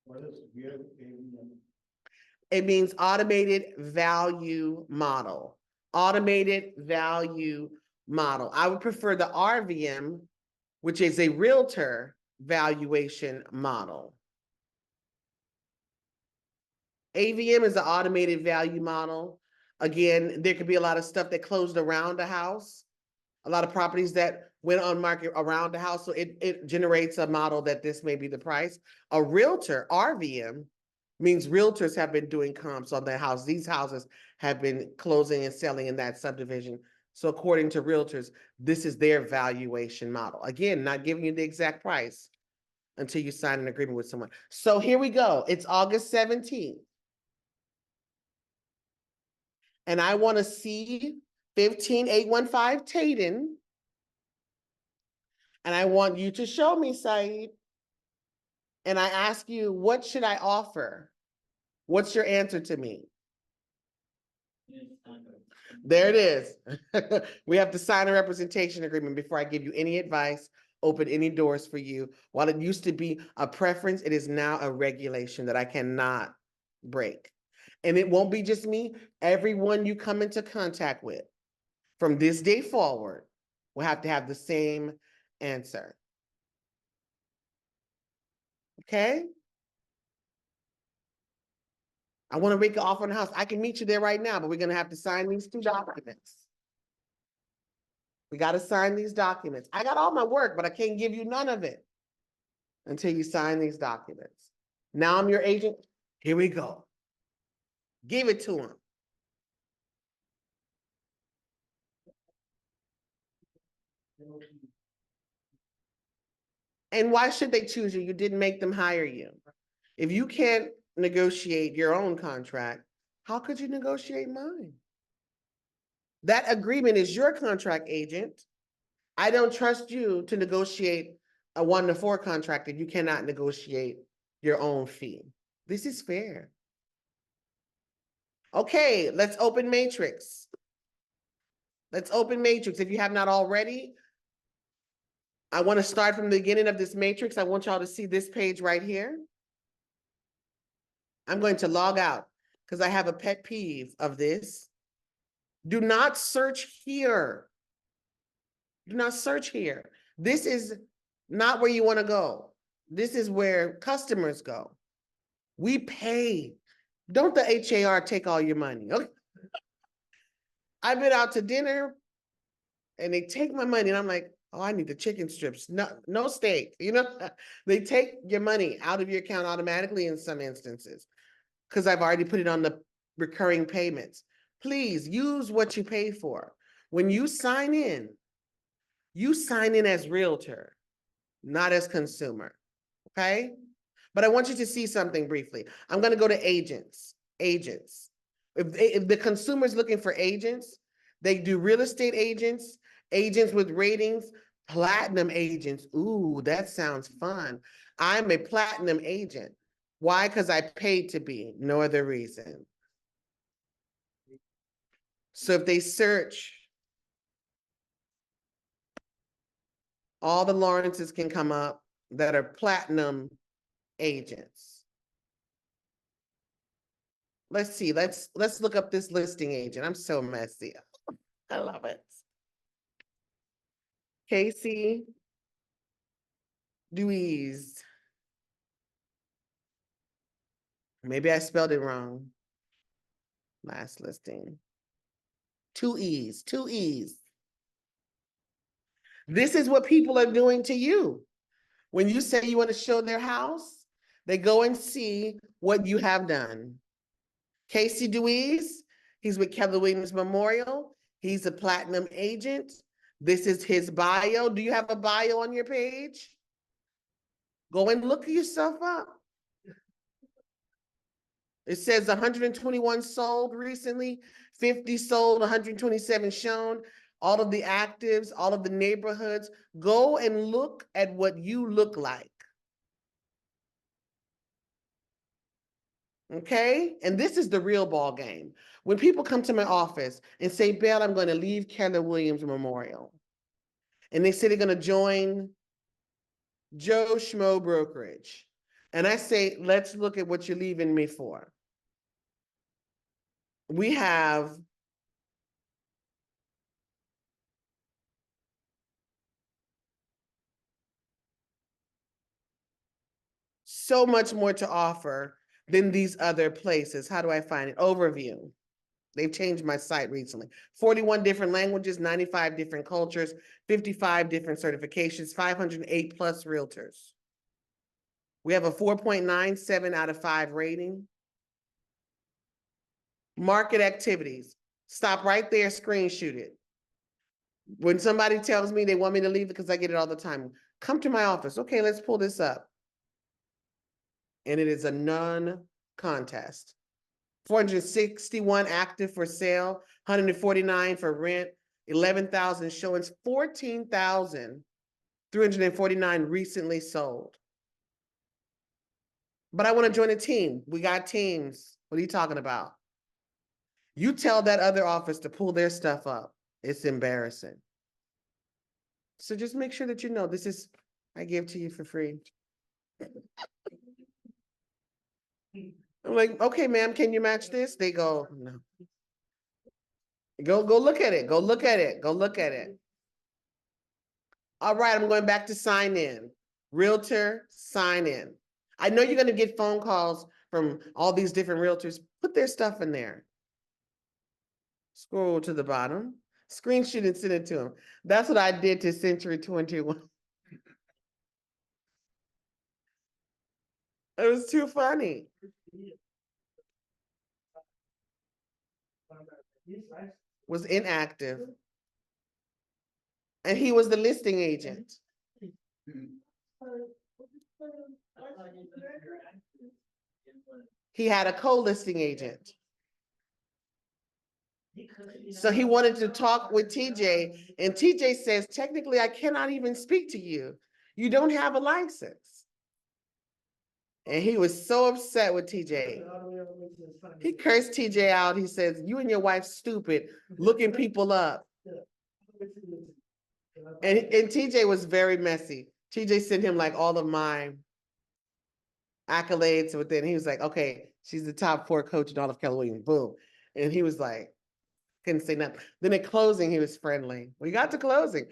B: What is VAVM?
A: It means automated value model. Automated value model. I would prefer the RVM, which is a realtor valuation model. AVM is the automated value model. Again, there could be a lot of stuff that closed around the house, a lot of properties that went on market around the house. So it generates a model that this may be the price. A realtor, RVM, means realtors have been doing comps on their house. These houses have been closing and selling in that subdivision. So according to realtors, this is their valuation model. Again, not giving you the exact price until you sign an agreement with someone. So here we go. It's August 17th. And I want to see 15815 Taden. And I want you to show me, Saeed. And I ask you, what should I offer? What's your answer to me? There it is. We have to sign a representation agreement before I give you any advice, open any doors for you. While it used to be a preference, it is now a regulation that I cannot break. And it won't be just me. Everyone you come into contact with from this day forward will have to have the same answer. Okay? I want to make an offer on the house. I can meet you there right now, but we're going to have to sign these 2 documents. We got to sign these documents. I got all my work, but I can't give you none of it until you sign these documents. Now I'm your agent. Here we go. Give it to him. And why should they choose you? You didn't make them hire you. If you can't negotiate your own contract, how could you negotiate mine? That agreement is your contract agent. I don't trust you to negotiate a 1-to-4 contract if you cannot negotiate your own fee. This is fair. Okay, let's open Matrix. Let's open Matrix. If you have not already, I want to start from the beginning of this Matrix. I want y'all to see this page right here. I'm going to log out because I have a pet peeve of this. Do not search here. Do not search here. This is not where you want to go. This is where customers go. We pay. Don't the HAR take all your money. Okay. I've been out to dinner and they take my money and I'm like, oh, I need the chicken strips. No steak. You know, they take your money out of your account automatically in some instances because I've already put it on the recurring payments. Please use what you pay for. When you sign in as realtor, not as consumer, okay? But I want you to see something briefly. I'm gonna go to agents. If the consumer's looking for agents, they do real estate agents, agents with ratings, platinum agents. Ooh, that sounds fun. I'm a platinum agent. Why? Because I paid to be, no other reason. So if they search, all the Lawrences can come up that are platinum agents. Let's see, let's look up this listing agent. I'm so messy. I love it. Casey Dewey's. Maybe I spelled it wrong. Last listing. Two E's, two E's. This is what people are doing to you. When you say you want to show their house, they go and see what you have done. Casey Deweese, he's with Keller Williams Memorial. He's a platinum agent. This is his bio. Do you have a bio on your page? Go and look yourself up. It says 121 sold recently, 50 sold, 127 shown, all of the actives, all of the neighborhoods. Go and look at what you look like. Okay? And this is the real ball game. When people come to my office and say, Belle, I'm going to leave Keller Williams Memorial. And they say they're going to join Joe Schmo Brokerage. And I say, let's look at what you're leaving me for. We have so much more to offer than these other places. How do I find it? Overview. They've changed my site recently. 41 different languages, 95 different cultures, 55 different certifications, 508 plus realtors. We have a 4.97 out of 5 rating. Market activities. Stop right there, screenshot it. When somebody tells me they want me to leave it, because I get it all the time, come to my office. Okay, let's pull this up. And it is a non-contest. 461 active for sale, 149 for rent, 11,000 showings, 14,349 recently sold. But I want to join a team. We got teams. What are you talking about? You tell that other office to pull their stuff up. It's embarrassing. So just make sure that you know this is, I give to you for free. I'm like, okay, ma'am, can you match this? They go, no. Go look at it. Go look at it. Go look at it. All right, I'm going back to sign in. Realtor, sign in. I know you're going to get phone calls from all these different realtors. Put their stuff in there. Scroll to the bottom. Screenshot and send it to them. That's what I did to Century 21. It was too funny. Was inactive. And he was the listing agent. He had a co-listing agent. So he wanted to talk with TJ, and TJ says, technically, I cannot even speak to you. You don't have a license. And he was so upset with TJ. He cursed TJ out. He says, you and your wife stupid, looking people up. And TJ was very messy. TJ sent him like all of my accolades within. He was like, okay, she's the top 4 coach in all of Keller Williams. Boom. And he was like, couldn't say nothing. Then at closing, he was friendly. We got to closing.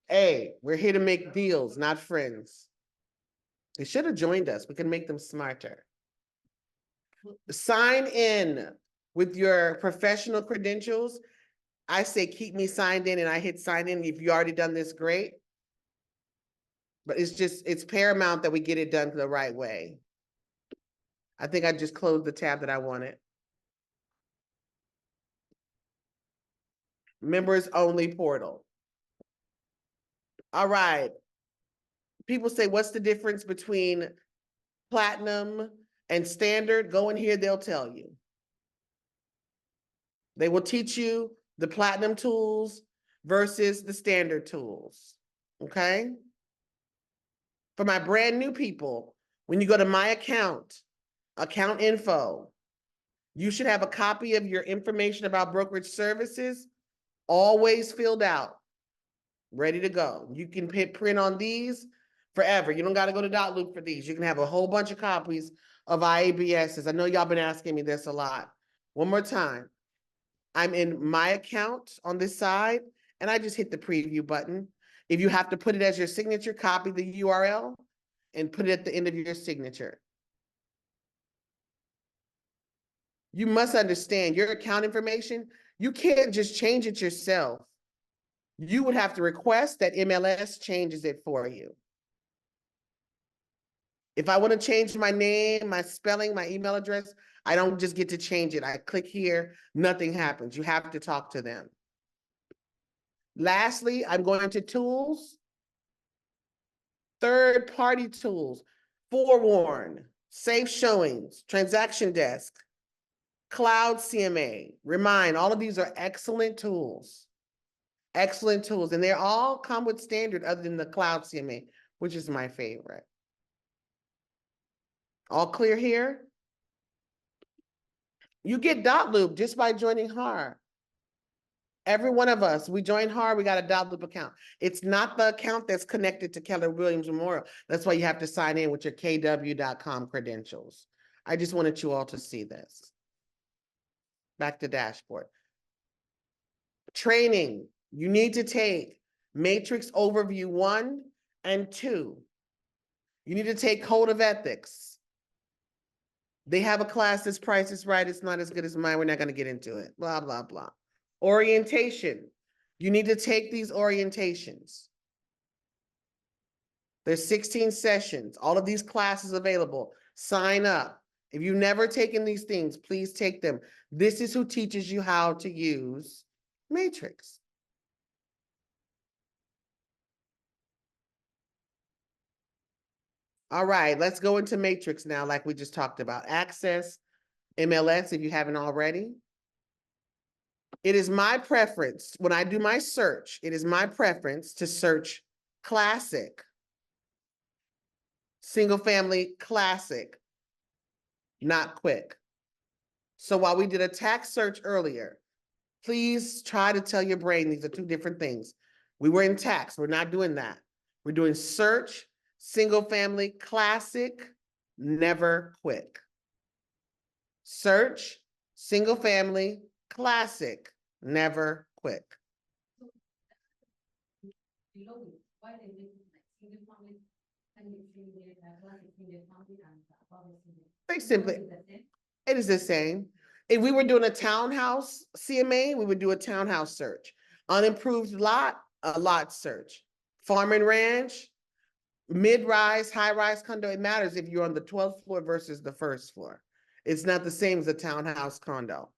A: Hey, we're here to make deals, not friends. They should have joined us. We can make them smarter. Sign in with your professional credentials. I say, keep me signed in, and I hit sign in. If you already done this, great. But it's paramount that we get it done the right way. I think I just closed the tab that I wanted. Members only portal. All right. People say, what's the difference between platinum and standard? Go in here, they'll tell you. They will teach you the platinum tools versus the standard tools, okay? For my brand new people, when you go to my account info, you should have a copy of your information about brokerage services always filled out, ready to go. You can hit print on these forever. You don't got to go to Dotloop for these. You can have a whole bunch of copies of IABSs. I know y'all been asking me this a lot. One more time. I'm in my account on this side, and I just hit the preview button. If you have to put it as your signature, copy the URL and put it at the end of your signature. You must understand your account information, you can't just change it yourself. You would have to request that MLS changes it for you. If I want to change my name, my spelling, my email address, I don't just get to change it. I click here, nothing happens. You have to talk to them. Lastly, I'm going to tools. Third-party tools, Forewarn, Safe Showings, Transaction Desk, Cloud CMA, Remind, all of these are excellent tools. Excellent tools, and they all come with standard other than the Cloud CMA, which is my favorite. All clear here? You get dot loop just by joining HAR. Every one of us, we join HAR, we got a dot loop account. It's not the account that's connected to Keller Williams Memorial. That's why you have to sign in with your kw.com credentials. I just wanted you all to see this. Back to dashboard. Training, you need to take Matrix Overview 1 and 2. You need to take Code of Ethics. They have a class that's Price is Right. It's not as good as mine. We're not going to get into it. Blah, blah, blah. Orientation. You need to take these orientations. There's 16 sessions. All of these classes available. Sign up. If you've never taken these things, please take them. This is who teaches you how to use Matrix. All right, let's go into Matrix now, like we just talked about. Access MLS if you haven't already. It is my preference, when I do my search, it is my preference to search classic. Single family classic, not quick. So while we did a tax search earlier, please try to tell your brain these are two different things. We were in tax, we're not doing that. We're doing search, single family classic, never quick. Search, single family, classic, never quick.
E: Below it, why they make it like single family, and you see the classic single family and above it single.
A: They simply,
E: Is it the same?
A: it is the same. If we were doing a townhouse CMA, we would do a townhouse search. Unimproved lot, a lot search. Farm and ranch, mid-rise, high-rise condo, it matters if you're on the 12th floor versus the first floor. It's not the same as a townhouse condo.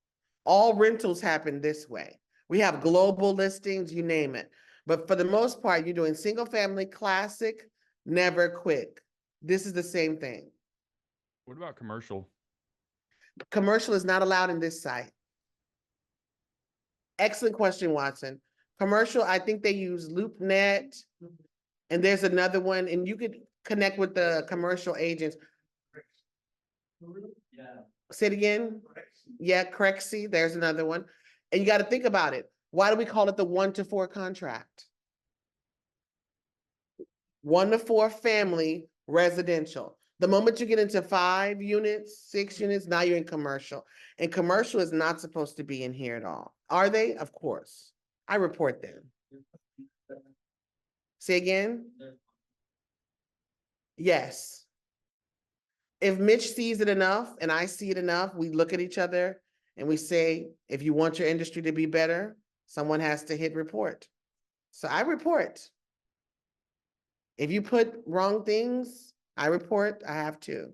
A: All rentals happen this way. We have global listings, you name it. But for the most part, you're doing single family, classic, never quick. This is the same thing.
F: What about commercial?
A: Commercial is not allowed in this site. Excellent question, Watson. Commercial, I think they use LoopNet, and there's another one, and you could connect with the commercial agents.
C: Yeah.
A: Say it again? Yeah, Crexy, there's another one. And you got to think about it. Why do we call it the 1 to 4 contract? 1 to 4 family residential. The moment you get into 5 units, 6 units, now you're in commercial. And commercial is not supposed to be in here at all. Are they? Of course. I report them. Say again? Yes. If Mitch sees it enough and I see it enough, we look at each other and we say, if you want your industry to be better, someone has to hit report. So I report. If you put wrong things, I report, I have to.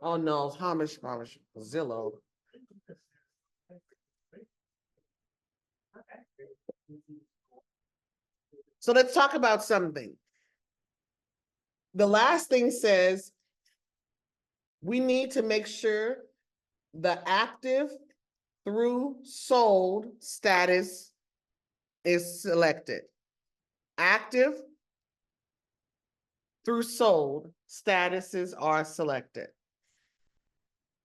A: Oh no, Hamish, Zillow. So let's talk about something. The last thing says, we need to make sure the active through sold status is selected. Active through sold statuses are selected.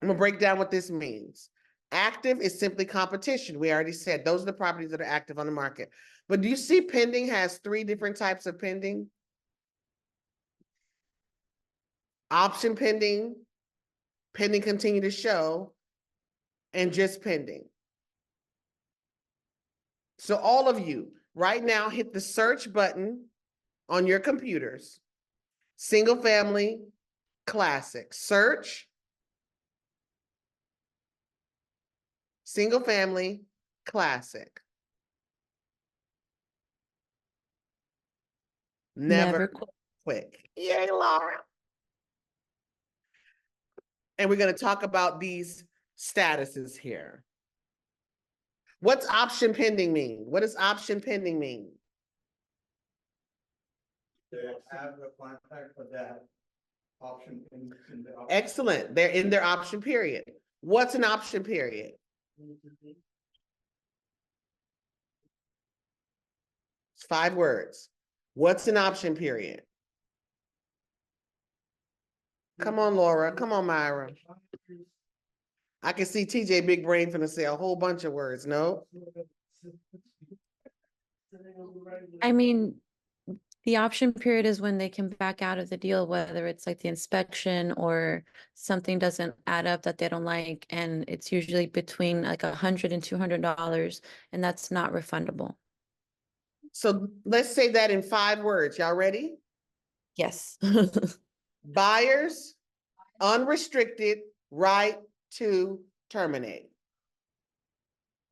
A: I'm gonna break down what this means. Active is simply competition. We already said those are the properties that are active on the market. But do you see pending has 3 different types of pending? Option pending, pending continue to show, and just pending. So all of you right now hit the search button on your computers. Single family, classic, search. Single family, classic. Never
G: quit.
A: quick. Yay, Laura. And we're going to talk about these statuses here. What's option pending mean? What does option pending mean?
B: They have a contract for that option in the. option.
A: Excellent. They're in their option period. What's an option period? It's 5 words. What's an option period? Come on, Laura. Come on, Myra. I can see TJ Big Brain finna say a whole bunch of words. No?
G: I mean, the option period is when they can back out of the deal, whether it's like the inspection or something doesn't add up that they don't like, and it's usually between like $100 and $200, and that's not refundable.
A: So let's say that in 5 words. Y'all ready?
G: Yes.
A: Buyers, unrestricted right to terminate.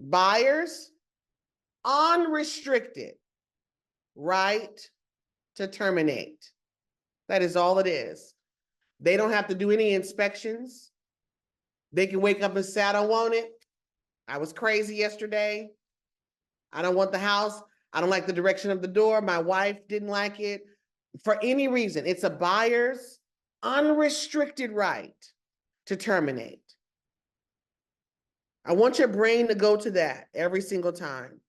A: Buyers, unrestricted right to terminate. That is all it is. They don't have to do any inspections. They can wake up and say, I don't want it. I was crazy yesterday. I don't want the house. I don't like the direction of the door. My wife didn't like it. For any reason, it's a buyer's unrestricted right to terminate. I want your brain to go to that every single time.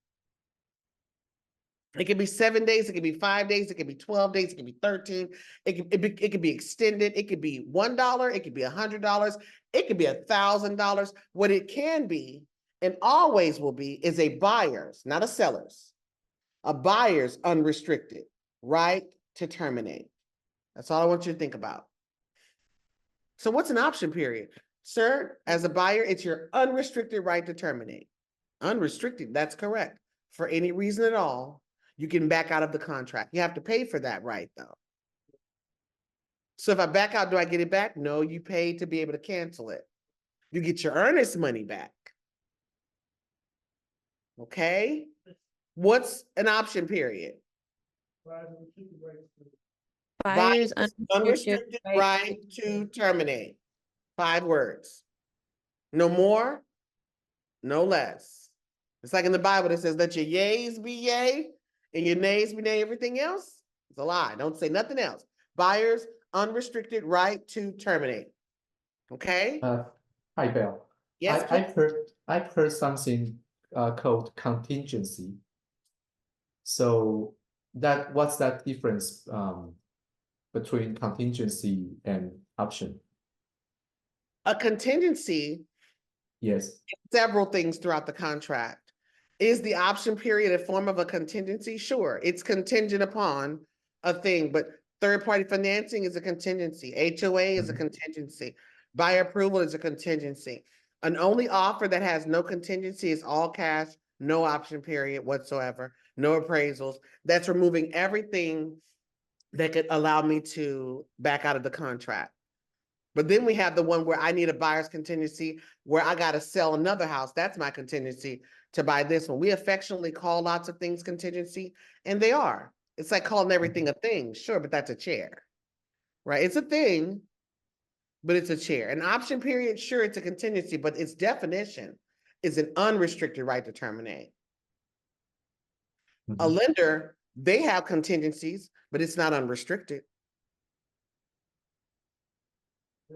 A: It could be 7 days, it could be 5 days, it could be 12 days, it could be 13. It could be extended. It could be $1, it could be $100, it could be $1,000. What it can be and always will be is a buyer's, not a seller's, a buyer's unrestricted right to terminate. That's all I want you to think about. So what's an option period? Sir, as a buyer, it's your unrestricted right to terminate. Unrestricted, that's correct. For any reason at all, you can back out of the contract. You have to pay for that right, though. So if I back out, do I get it back? No, you pay to be able to cancel it. You get your earnest money back. Okay? What's an option period?
G: Buyers
A: Unrestricted right to terminate. 5 words. No more, no less. It's like in the Bible that says, let your yays be yay and your nays be nay. Everything else is a lie. Don't say nothing else. Buyers, unrestricted right to terminate. Okay?
D: Hi, Bell.
A: Yes,
D: I've heard something called contingency. So what's that difference between contingency and option?
A: a contingency,
D: Yes.
A: several things throughout the contract. Is the option period a form of a contingency? Sure, it's contingent upon a thing, but third-party financing is a contingency. HOA is a contingency. Buyer approval is a contingency. An only offer that has no contingency is all cash, no option period whatsoever, no appraisals. That's removing everything that could allow me to back out of the contract. But then we have the one where I need a buyer's contingency, where I got to sell another house. That's my contingency to buy this one. We affectionately call lots of things contingency, and they are. It's like calling everything a thing. Sure, but that's a chair, right? It's a thing, but it's a chair. An option period, sure, it's a contingency, but its definition is an unrestricted right to terminate. A lender, they have contingencies, but it's not unrestricted.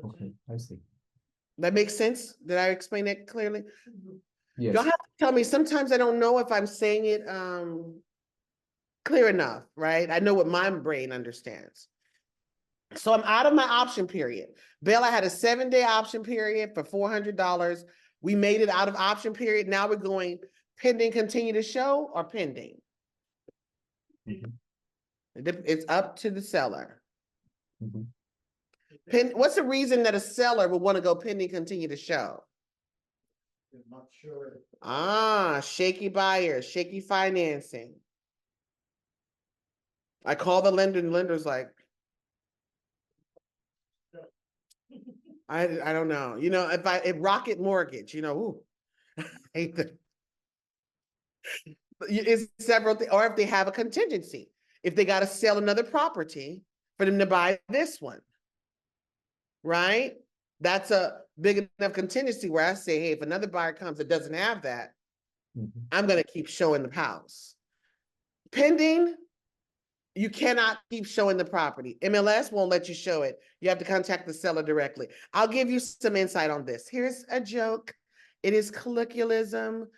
D: Okay, I see.
A: That makes sense? Did I explain that clearly?
D: Yes.
A: Y'all have to tell me, sometimes I don't know if I'm saying it clear enough, right? I know what my brain understands. So I'm out of my option period. Bella had a 7-day option period for $400. We made it out of option period. Now we're going pending, continue to show, or pending. It's up to the seller. What's the reason that a seller would want to go pending, continue to show?
B: I'm not sure.
A: Shaky buyers, shaky financing. I call the lender and the lender's like, I don't know. You know, if Rocket Mortgage, you know, ooh, I hate the. It's several things, or if they have a contingency, if they got to sell another property for them to buy this one, right? That's a big enough contingency where I say, hey, if another buyer comes that doesn't have that,
D: Mhm.
A: I'm going to keep showing the house. Pending, you cannot keep showing the property. MLS won't let you show it. You have to contact the seller directly. I'll give you some insight on this. Here's a joke. It is colloquialism.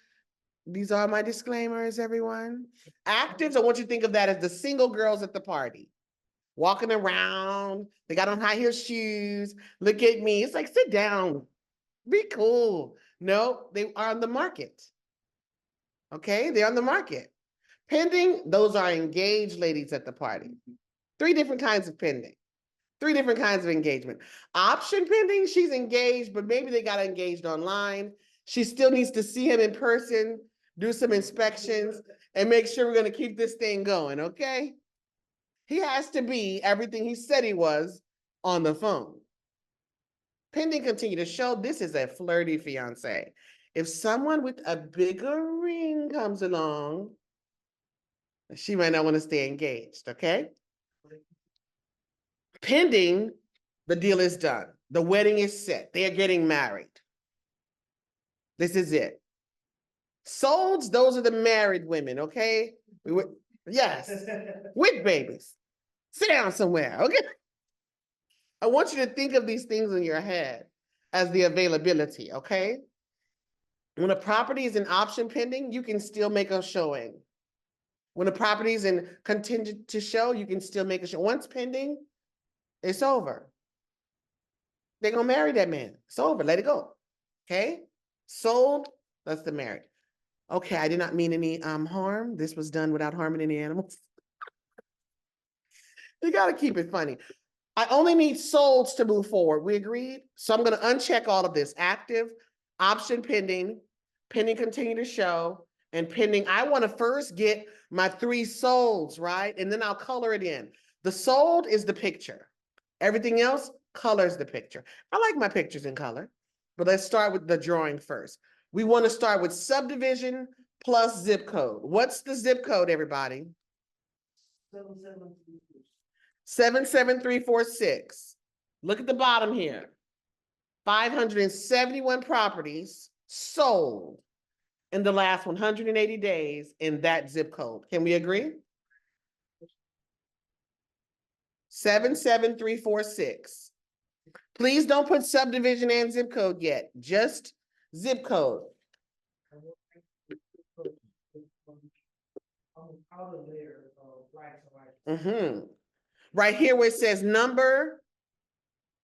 A: These are my disclaimers, everyone. Actives, I want you to think of that as the single girls at the party. Walking around, they got on high heel shoes. Look at me. It's like, sit down, be cool. No, they are on the market. Okay, they're on the market. Pending, those are engaged ladies at the party. 3 different kinds of pending. 3 different kinds of engagement. Option pending, she's engaged, but maybe they got engaged online. She still needs to see him in person, do some inspections, and make sure we're going to keep this thing going, okay? He has to be everything he said he was on the phone. Pending continue to show this is a flirty fiance. If someone with a bigger ring comes along, she might not want to stay engaged, okay? Pending, the deal is done. The wedding is set. They are getting married. This is it. Solds, those are the married women, okay? Yes, with babies. Sit down somewhere, okay? I want you to think of these things in your head as the availability, okay? When a property is in option pending, you can still make a showing. When a property is in contingent to show, you can still make a show. Once pending, it's over. They're gonna marry that man. It's over. Let it go. Okay? Sold, that's the married. Okay, I did not mean any harm. This was done without harming any animals. You gotta keep it funny. I only need solds to move forward. We agreed? So I'm gonna uncheck all of this. Active, option pending, pending continue to show, and pending. I wanna first get my 3 solds, right? And then I'll color it in. The sold is the picture. Everything else colors the picture. I like my pictures in color, but let's start with the drawing first. We wanna start with subdivision plus zip code. What's the zip code, everybody? 77346. Look at the bottom here. 571 properties sold in the last 180 days in that zip code. Can we agree? 77346. Please don't put subdivision and zip code yet, just zip code.
C: Outer layer of black and white.
A: Mm-hmm. Right here where it says number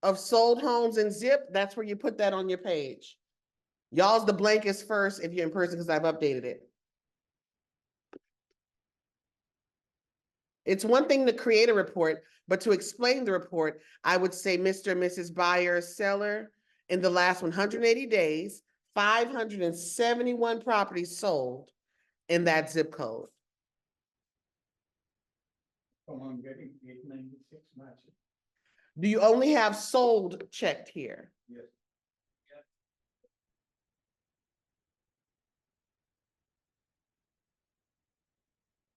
A: of sold homes in zip, that's where you put that on your page. Y'all's the blankest first if you're in person because I've updated it. It's one thing to create a report, but to explain the report, I would say Mr. and Mrs. Buyer, seller, in the last 180 days, 571 properties sold in that zip code.
B: I'm getting 896 matches.
A: Do you only have sold checked here?
B: Yes.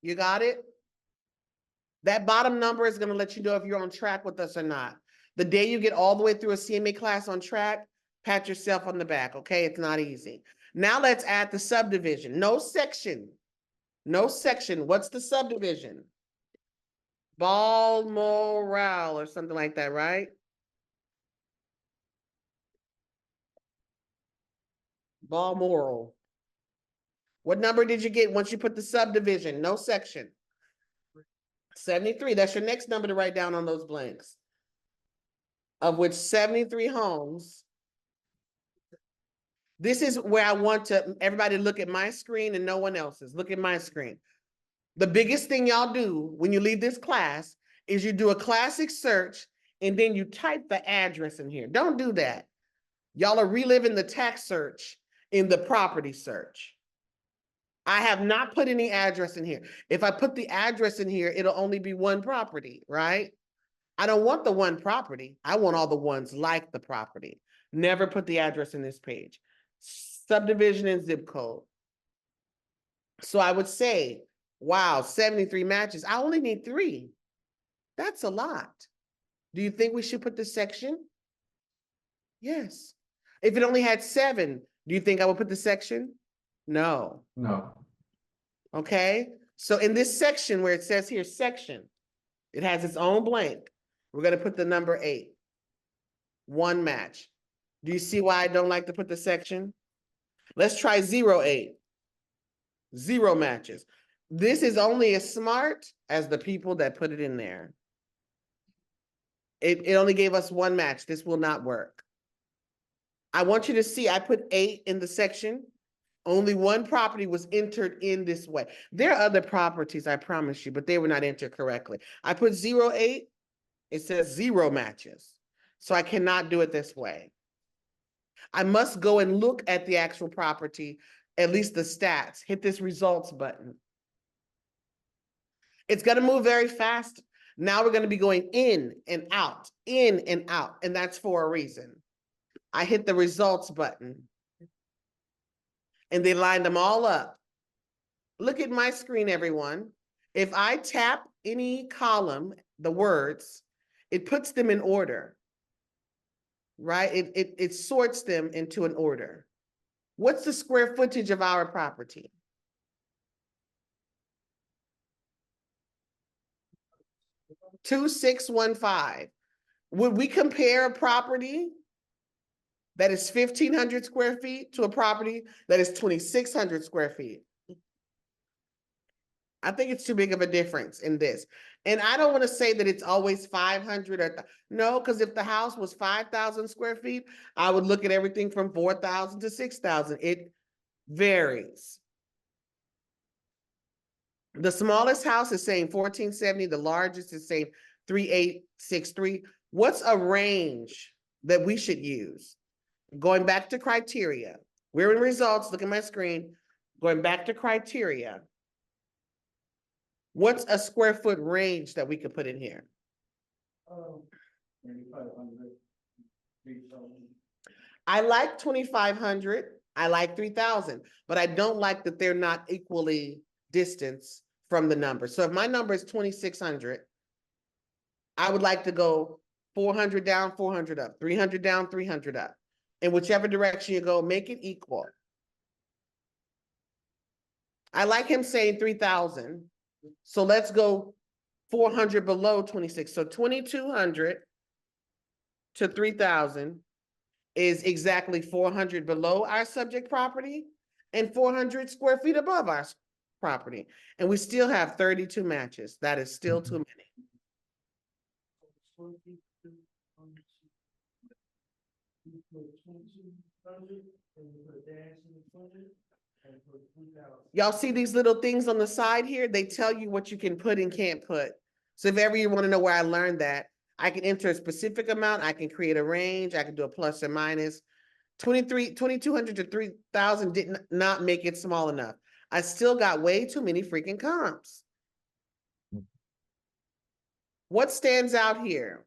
A: You got it? That bottom number is going to let you know if you're on track with us or not. The day you get all the way through a CMA class on track, pat yourself on the back, okay? It's not easy. Now let's add the subdivision. No section. No section. What's the subdivision? Balmoral or something like that, right? Balmoral. What number did you get once you put the subdivision? No section. 73. That's your next number to write down on those blanks. Of which 73 homes. This is where I want everybody to look at my screen and no one else's. Look at my screen. The biggest thing y'all do when you leave this class is you do a classic search and then you type the address in here. Don't do that. Y'all are reliving the tax search in the property search. I have not put any address in here. If I put the address in here, it'll only be one property, right? I don't want the one property. I want all the ones like the property. Never put the address in this page. Subdivision and zip code. So I would say, wow, 73 matches. I only need 3. That's a lot. Do you think we should put the section? Yes. If it only had 7, do you think I would put the section? No.
D: No.
A: Okay. So in this section where it says here, section, it has its own blank. We're going to put the number 8. 1 match. Do you see why I don't like to put the section? Let's try 08. 0 matches. This is only as smart as the people that put it in there. It only gave us 1 match. This will not work. I want you to see, I put 8 in the section. Only 1 property was entered in this way. There are other properties, I promise you, but they were not entered correctly. I put 08, it says 0 matches. So I cannot do it this way. I must go and look at the actual property, at least the stats, hit this results button. It's gonna move very fast. Now we're gonna be going in and out, and that's for a reason. I hit the results button. And they lined them all up. Look at my screen, everyone. If I tap any column, the words, it puts them in order, right? It sorts them into an order. What's the square footage of our property? $2,615. Would we compare a property that is 1,500 square feet to a property that is 2,600 square feet? I think it's too big of a difference in this. And I don't want to say that it's always 500 or no, because if the house was 5,000 square feet, I would look at everything from 4,000 to 6,000. It varies. The smallest house is saying 1,470. The largest is saying 3,863. What's a range that we should use? Going back to criteria. We're in results. Look at my screen. Going back to criteria. What's a square foot range that we could put in here?
B: 2,500, 3,000.
A: I like 2,500. I like 3,000, but I don't like that they're not equally distanced from the number. So if my number is 2,600, I would like to go 400 down, 400 up, 300 down, 300 up. In whichever direction you go, make it equal. I like him saying 3,000. So let's go 400 below 26. So 2,200 to 3,000 is exactly 400 below our subject property and 400 square feet above our property. And we still have 32 matches. That is still too many. Y'all see these little things on the side here? They tell you what you can put and can't put. So if ever you want to know where I learned that, I can enter a specific amount. I can create a range. I can do a plus or minus. 2,200 to 3,000 did not make it small enough. I still got way too many freaking comps. What stands out here?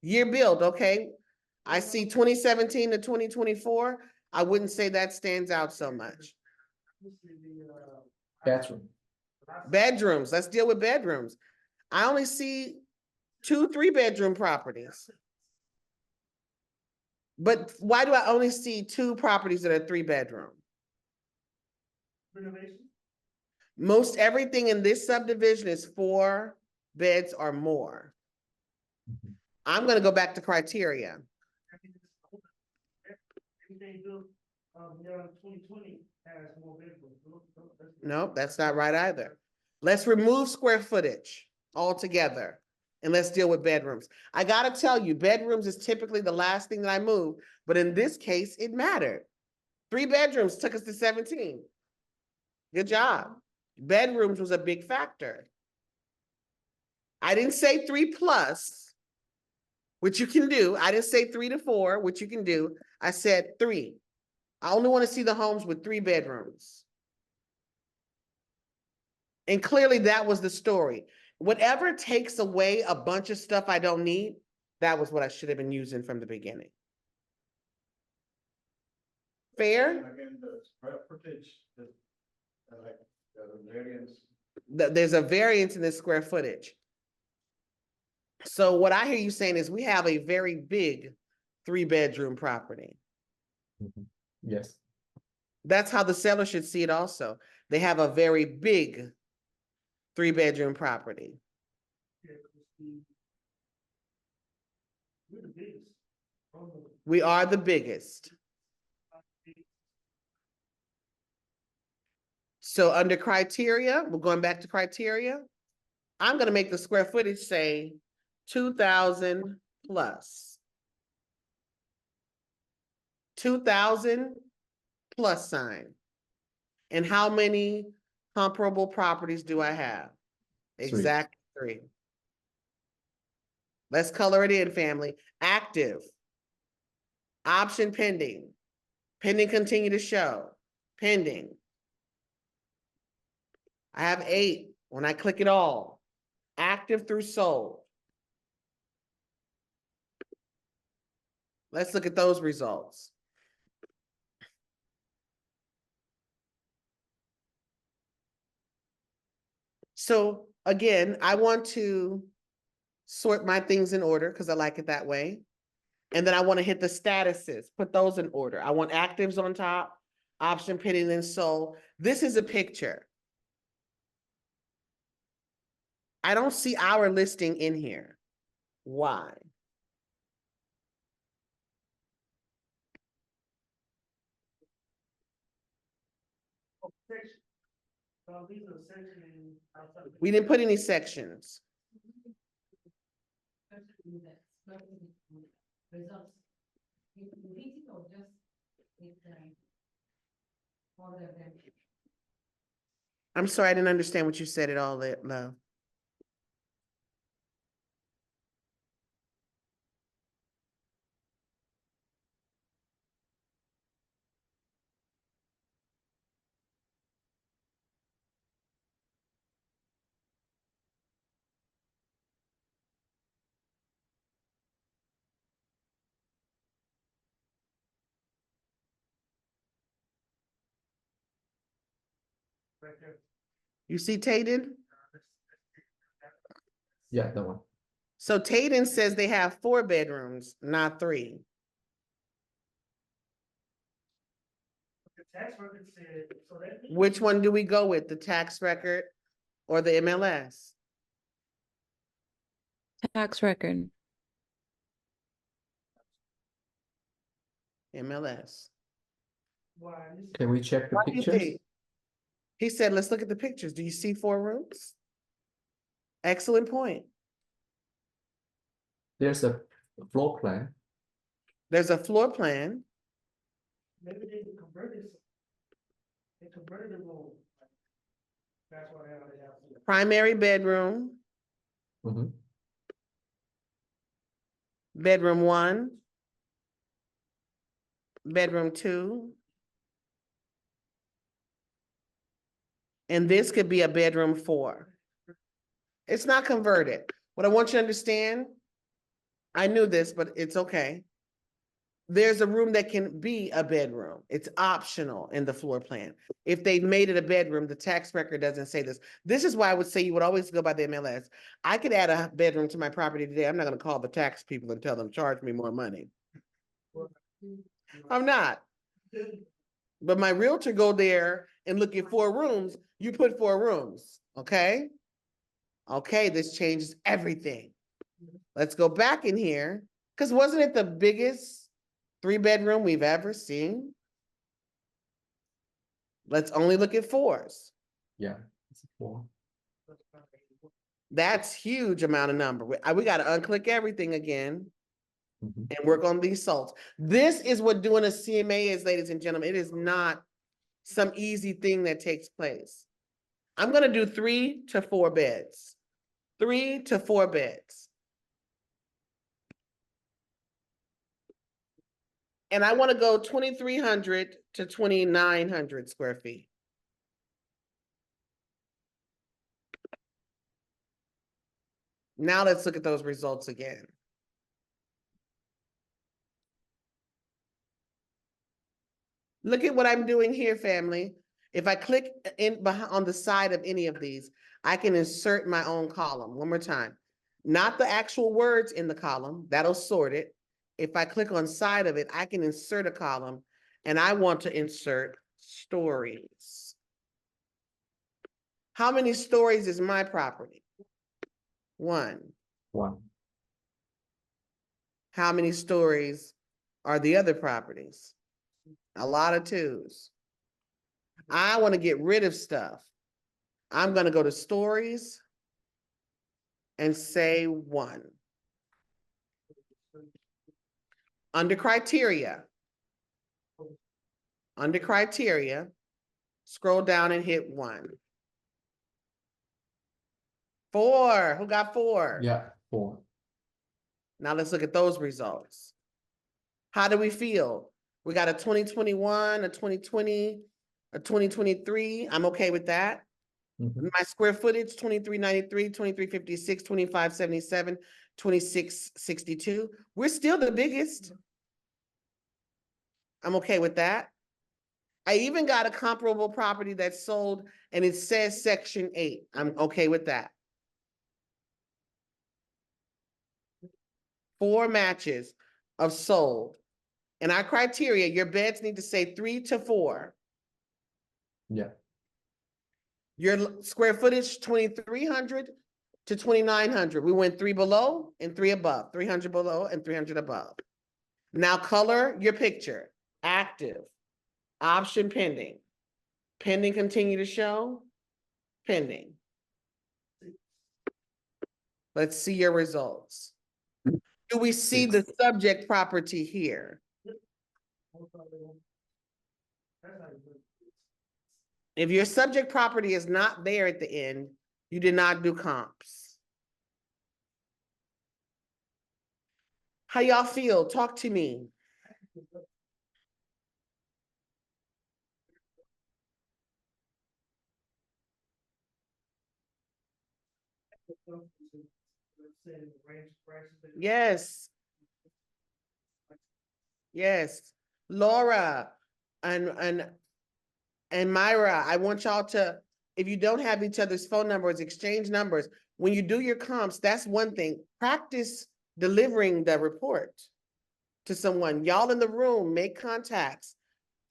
A: Year build, okay. I see 2017 to 2024. I wouldn't say that stands out so much.
D: Bedroom.
A: Bedrooms, let's deal with bedrooms. I only see 2 3-bedroom properties. But why do I only see 2 properties that are 3-bedroom? Most everything in this subdivision is 4 beds or more. I'm gonna go back to criteria. Nope, that's not right either. Let's remove square footage altogether and let's deal with bedrooms. I gotta tell you, bedrooms is typically the last thing that I move, but in this case, it mattered. 3 bedrooms took us to 17. Good job. Bedrooms was a big factor. I didn't say 3 plus, which you can do. I didn't say 3 to 4, which you can do. I said 3. I only want to see the homes with 3 bedrooms. And clearly that was the story. Whatever takes away a bunch of stuff I don't need, that was what I should have been using from the beginning. Fair?
B: Again, the square footage, like, the variance.
A: There's a variance in the square footage. So what I hear you saying is we have a very big 3-bedroom property.
D: Mhm. Yes,
A: That's how the seller should see it also. They have a very big 3-bedroom property.
C: Yeah, 'cause we're the biggest.
A: We are the biggest. So under criteria, we're going back to criteria. I'm gonna make the square footage say 2,000 plus. 2,000 plus sign. And how many comparable properties do I have? Exactly 3. Let's color it in, family. Active. Option pending. Pending continue to show. Pending. I have 8 when I click it all. Active through sold. Let's look at those results. So again, I want to sort my things in order because I like it that way. And then I want to hit the statuses, put those in order. I want actives on top, option pending and sold. This is a picture. I don't see our listing in here. Why?
C: Section. So these are section.
A: We didn't put any sections.
E: Results. If you read it or just it, order them.
A: I'm sorry, I didn't understand what you said at all, love.
C: Right there.
A: You see Tayden?
D: yeah, that one.
A: So Tayden says they have 4 bedrooms, not 3.
C: The tax record said, so that means.
A: Which one do we go with, the tax record or the MLS?
G: Tax record.
A: MLS.
C: Why?
D: Can we check the
A: What do you
D: pictures?
A: think? He said, let's look at the pictures. Do you see 4 rooms? Excellent point.
D: There's a floor plan.
A: There's a floor plan.
C: Maybe they converted. They converted the room. That's why they have.
A: Primary bedroom,
D: Mhm.
A: bedroom 1, bedroom 2. And this could be a bedroom 4. It's not converted. What I want you to understand, I knew this, but it's okay. There's a room that can be a bedroom. It's optional in the floor plan. If they made it a bedroom, the tax record doesn't say this. This is why I would say you would always go by the MLS. I could add a bedroom to my property today. I'm not gonna call the tax people and tell them, charge me more money. I'm not. But my realtor go there and look at 4 rooms, you put 4 rooms, okay? Okay, this changes everything. Let's go back in here, because wasn't it the biggest 3-bedroom we've ever seen? Let's only look at 4s.
D: Yeah, it's a 4.
A: That's huge amount of number. We gotta unclick everything again
D: Mhm.
A: and work on these salts. This is what doing a CMA is, ladies and gentlemen. It is not some easy thing that takes place. I'm gonna do 3 to 4 beds. 3 to 4 beds. And I wanna go 2,300 to 2,900 square feet. Now let's look at those results again. Look at what I'm doing here, family. If I click on the side of any of these, I can insert my own column. One more time. Not the actual words in the column, that'll sort it. If I click on side of it, I can insert a column, and I want to insert stories. How many stories is my property? 1.
D: 1.
A: How many stories are the other properties? A lot of 2s. I want to get rid of stuff. I'm going to go to stories and say 1. Under criteria, scroll down and hit 1. 4, who got 4?
D: Yeah, 4.
A: Now let's look at those results. How do we feel? We got a 2021, a 2020, a 2023. I'm okay with that.
D: Mhm.
A: My square footage, 2393, 2356, 2577, 2662. We're still the biggest. I'm okay with that. I even got a comparable property that's sold and it says section 8. I'm okay with that. 4 matches of sold. And our criteria, your beds need to say 3 to 4.
D: Yeah.
A: Your square footage, 2300 to 2900. We went 3 below and 3 above, 300 below and 300 above. Now color your picture, active, option pending. Pending continue to show, pending. Let's see your results. Do we see the subject property here? If your subject property is not there at the end, you did not do comps. How y'all feel? Talk to me. Yes. Yes. Laura and Myra, I want y'all to, if you don't have each other's phone numbers, exchange numbers. When you do your comps, that's one thing. Practice delivering the report to someone. Y'all in the room, make contacts.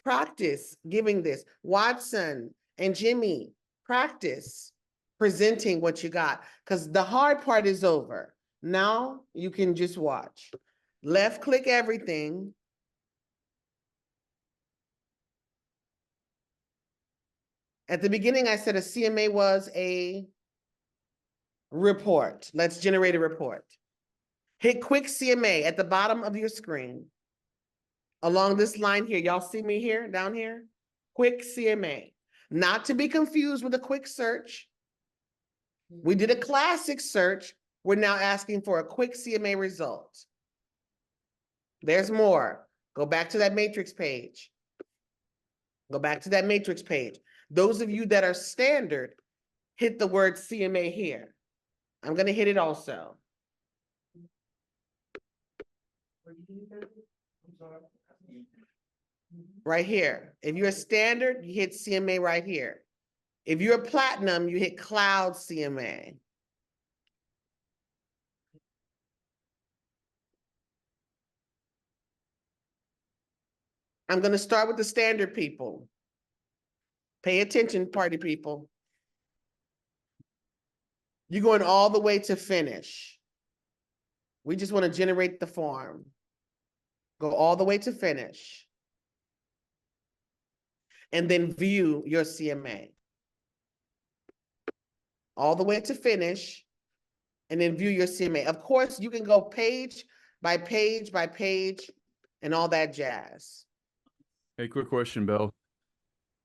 A: Practice giving this. Watson and Jimmy, practice presenting what you got, because the hard part is over. Now you can just watch. Left click everything. At the beginning, I said a CMA was a report. Let's generate a report. Hit quick CMA at the bottom of your screen. Along this line here, y'all see me here, down here? Quick CMA. Not to be confused with a quick search. We did a classic search. We're now asking for a quick CMA result. There's more. Go back to that matrix page. Go back to that matrix page. Those of you that are standard, hit the word CMA here. I'm going to hit it also. Right here. If you're a standard, you hit CMA right here. If you're a platinum, you hit cloud CMA. I'm going to start with the standard people. Pay attention, party people. You're going all the way to finish. We just want to generate the form. Go all the way to finish. And then view your CMA. All the way to finish. And then view your CMA. Of course, you can go page by page by page and all that jazz.
F: Hey, quick question, Bill.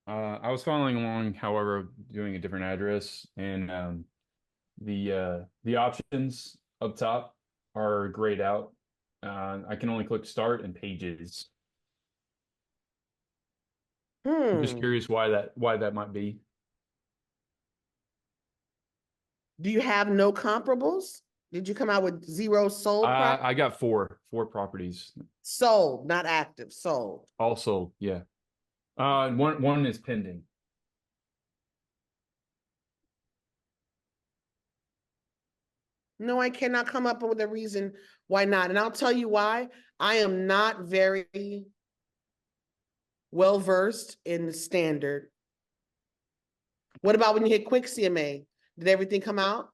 F: I was following along, however, doing a different address, and the options up top are grayed out. I can only click start and pages. I'm just curious why that might be.
A: Do you have no comparables? Did you come out with 0 sold?
F: I got four properties.
A: Sold, not active, sold.
F: Also, yeah. One is pending.
A: No, I cannot come up with a reason why not. And I'll tell you why. I am not very well versed in the standard. What about when you hit quick CMA? Did everything come out?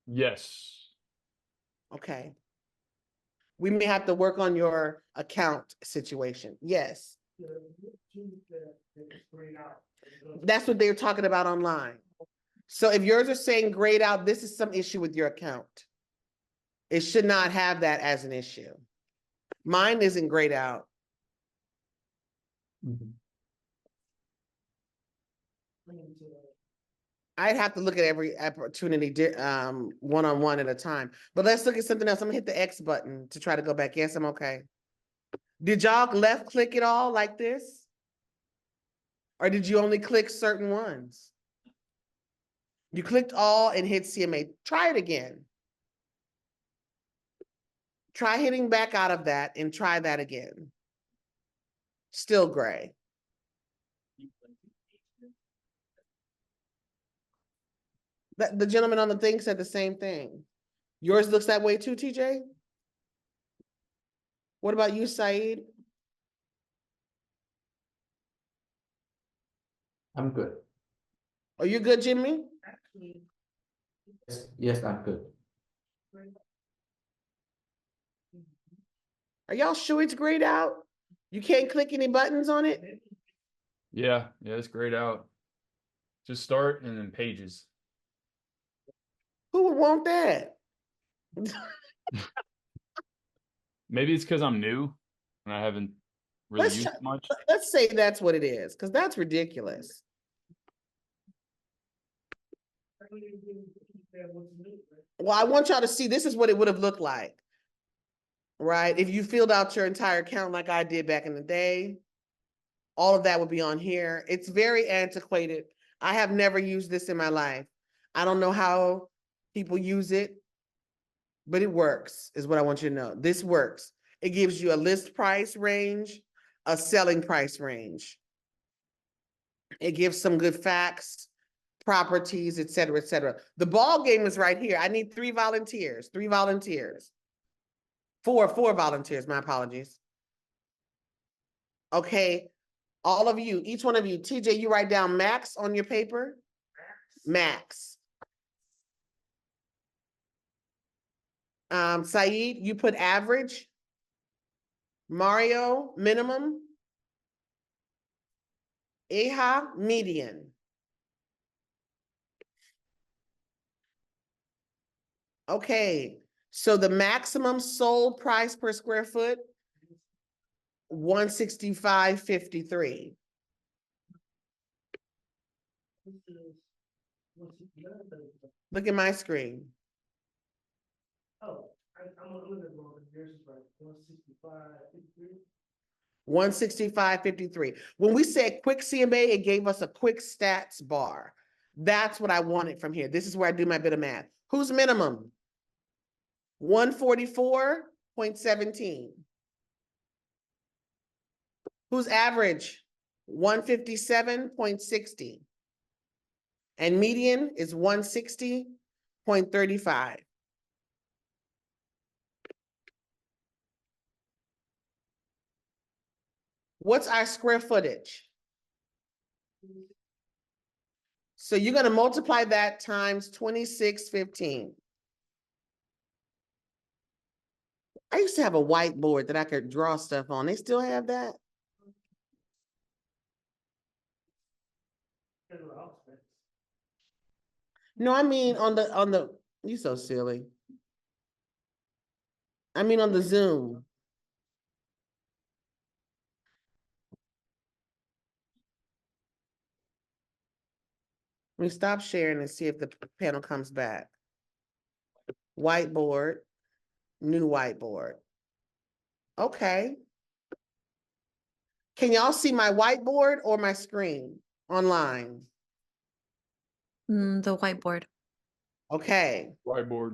F: Yes.
A: Okay. We may have to work on your account situation. Yes. That's what they're talking about online. So if yours are saying grayed out, this is some issue with your account. It should not have that as an issue. Mine isn't grayed out.
D: Mhm.
A: I'd have to look at every opportunity one-on-one at a time. But let's look at something else. I'm gonna hit the X button to try to go back. Yes, I'm okay. Did y'all left click it all like this? Or did you only click certain ones? You clicked all and hit CMA. Try it again. Try hitting back out of that and try that again. Still gray. The gentleman on the thing said the same thing. Yours looks that way too, TJ? What about you, Saeed?
D: I'm good.
A: Are you good, Jimmy?
D: Yes, I'm good.
A: Are y'all sure it's grayed out? You can't click any buttons on it?
F: Yeah, it's grayed out. Just start and then pages.
A: Who would want that?
F: Maybe it's because I'm new and I haven't really
A: Let's
F: used
A: try-
F: it much.
A: Let's say that's what it is, because that's ridiculous. Well, I want y'all to see, this is what it would have looked like. Right? If you filled out your entire account like I did back in the day, all of that would be on here. It's very antiquated. I have never used this in my life. I don't know how people use it, but it works, is what I want you to know. This works. It gives you a list price range, a selling price range. It gives some good facts, properties, et cetera, et cetera. The ball game is right here. I need three volunteers. Four volunteers, my apologies. Okay, all of you, each one of you, TJ, you write down max on your paper. Max. Saeed, you put average. Mario, minimum. Eha, median. Okay, so the maximum sold price per square foot, 165.53. Look at my screen.
C: Oh, I'm looking at one, yours is like 165.53.
A: 165.53. When we said quick CMA, it gave us a quick stats bar. That's what I wanted from here. This is where I do my bit of math. Who's minimum? 144.17. Who's average? 157.60. And median is 160.35. What's our square footage? So you're going to multiply that times 2615. I used to have a whiteboard that I could draw stuff on. They still have that? No, I mean on the, you so silly. I mean on the Zoom. Let me stop sharing and see if the panel comes back. Whiteboard, new whiteboard. Okay. Can y'all see my whiteboard or my screen online?
G: The whiteboard.
A: Okay,
F: Whiteboard.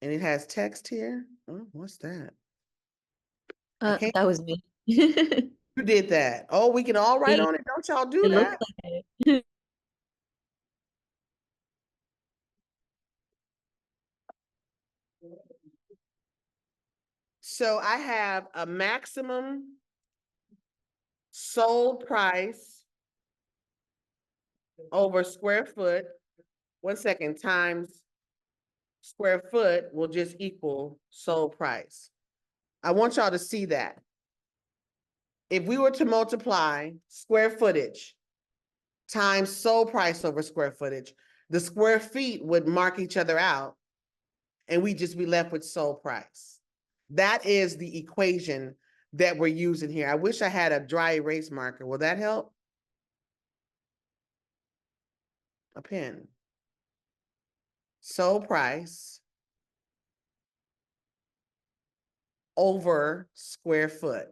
A: and it has text here. Oh, what's that? Okay.
G: That was me.
A: Who did that? Oh, we can all write
G: Me.
A: on it. Don't y'all do
G: It
A: that?
G: looks like it.
A: So I have a maximum sold price over square foot, 1 second, times square foot will just equal sold price. I want y'all to see that. If we were to multiply square footage times sold price over square footage, the square feet would mark each other out and we'd just be left with sold price. That is the equation that we're using here. I wish I had a dry erase marker. Will that help? A pen. Sold price over square foot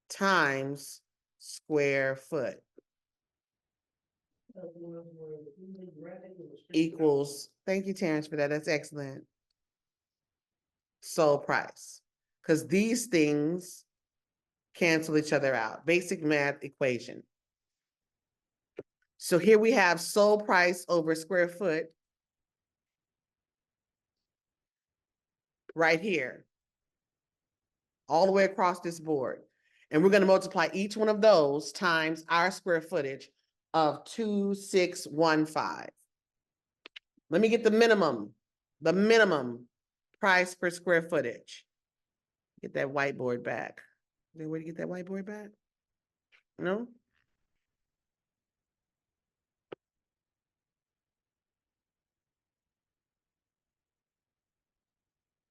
A: times square foot equals, thank you, Terrence, for that. That's excellent. Sold price. Because these things cancel each other out. Basic math equation. So here we have sold price over square foot right here, all the way across this board. And we're going to multiply each one of those times our square footage of 2615. Let me get the minimum price per square footage. Get that whiteboard back. Is there a way to get that whiteboard back? No?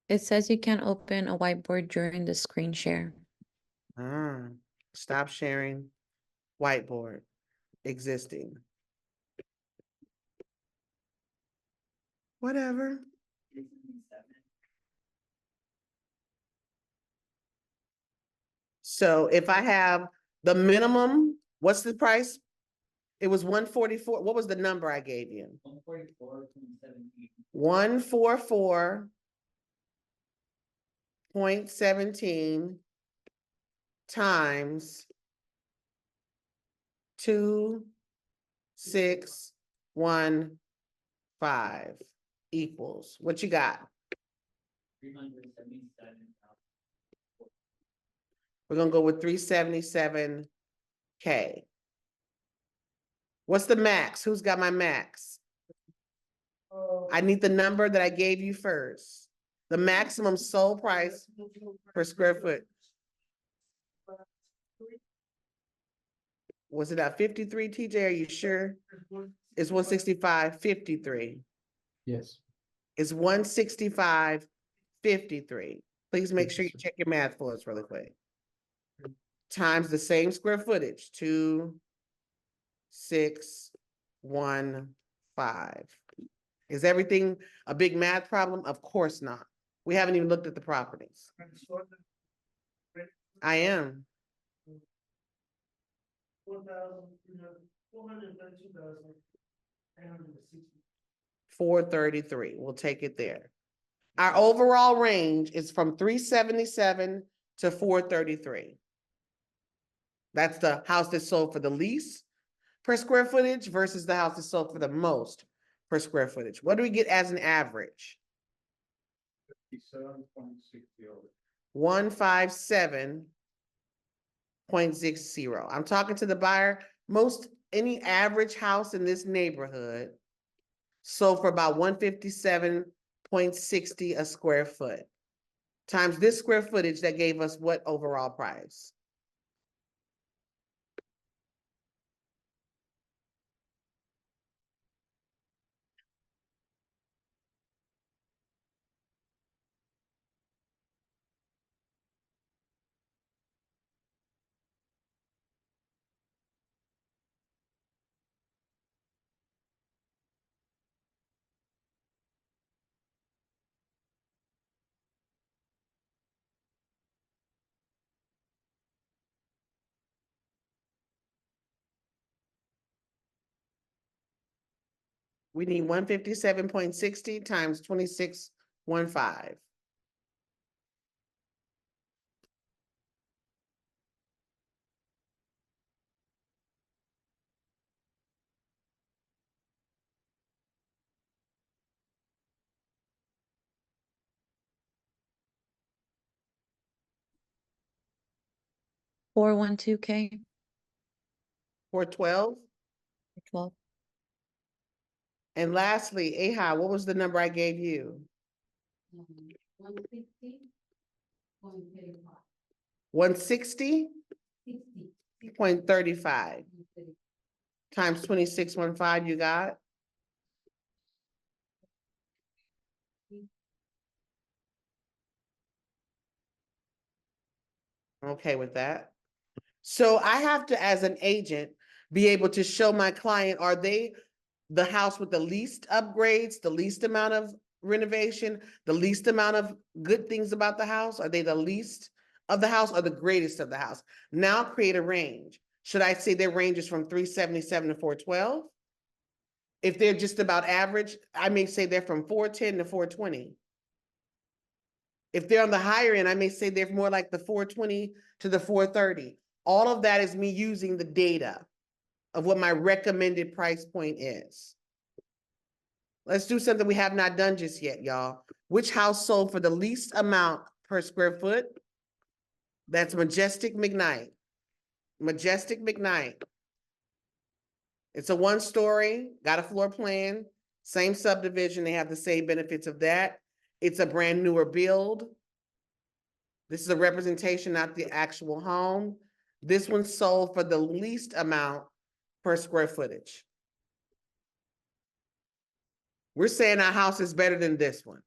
G: It says you can't open a whiteboard during the screen share.
A: Stop sharing whiteboard existing. Whatever. So if I have the minimum, what's the price? It was 144. What was the number I gave you? 144.17 times 2615 equals, what you got?
B: 377.
A: We're gonna go with 377K. What's the max? Who's got my max? I need the number that I gave you first. The maximum sold price per square foot. Was it at 53, TJ? Are you sure? It's 165.53.
D: Yes.
A: It's 165.53. Please make sure you
D: Yes, sir.
A: check your math for us really quick. Times the same square footage, 2615. Is everything a big math problem? Of course not. We haven't even looked at the properties. I am. 433. We'll take it there. Our overall range is from 377 to 433. That's the house that sold for the least per square footage versus the house that sold for the most per square footage. What do we get as an average?
B: 57.60.
A: 157.60. I'm talking to the buyer. Any average house in this neighborhood sold for about 157.60 a square foot. Times this square footage, that gave us what overall price? We need 157.60 times 2615.
G: 412K.
A: 412?
G: 12.
A: And lastly, AHA, what was the number I gave you?
E: 160.35.
A: 160.35 times 26.15, you got? Okay with that. So I have to, as an agent, be able to show my client, are they the house with the least upgrades, the least amount of renovation, the least amount of good things about the house? Are they the least of the house or the greatest of the house? Now create a range. Should I say their range is from 377 to 412? If they're just about average, I may say they're from 410 to 420. If they're on the higher end, I may say they're more like the 420 to the 430. All of that is me using the data of what my recommended price point is. Let's do something we have not done just yet, y'all. Which house sold for the least amount per square foot? That's Majestic McKnight. Majestic McKnight. It's a 1-story, got a floor plan, same subdivision. They have the same benefits of that. It's a brand newer build. This is a representation, not the actual home. This one sold for the least amount per square footage. We're saying our house is better than this one.